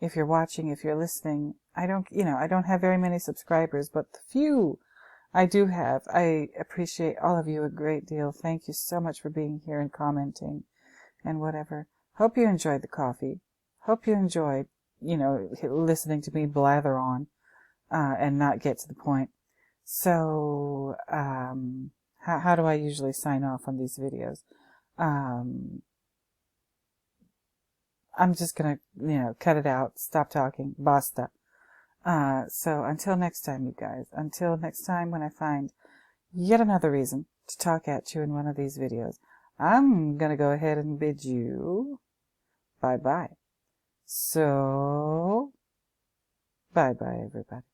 If you're watching, if you're listening, I don't have very many subscribers, but the few I do have, I appreciate all of you a great deal. Thank you so much for being here and commenting and whatever. Hope you enjoyed the coffee. Hope you enjoyed, you know, listening to me blather on, and not get to the point. So, how do I usually sign off on these videos? I'm just gonna, cut it out, stop talking, basta. So until next time, you guys, until next time when I find yet another reason to talk at you in one of these videos, I'm gonna go ahead and bid you bye-bye. So, bye-bye, everybody.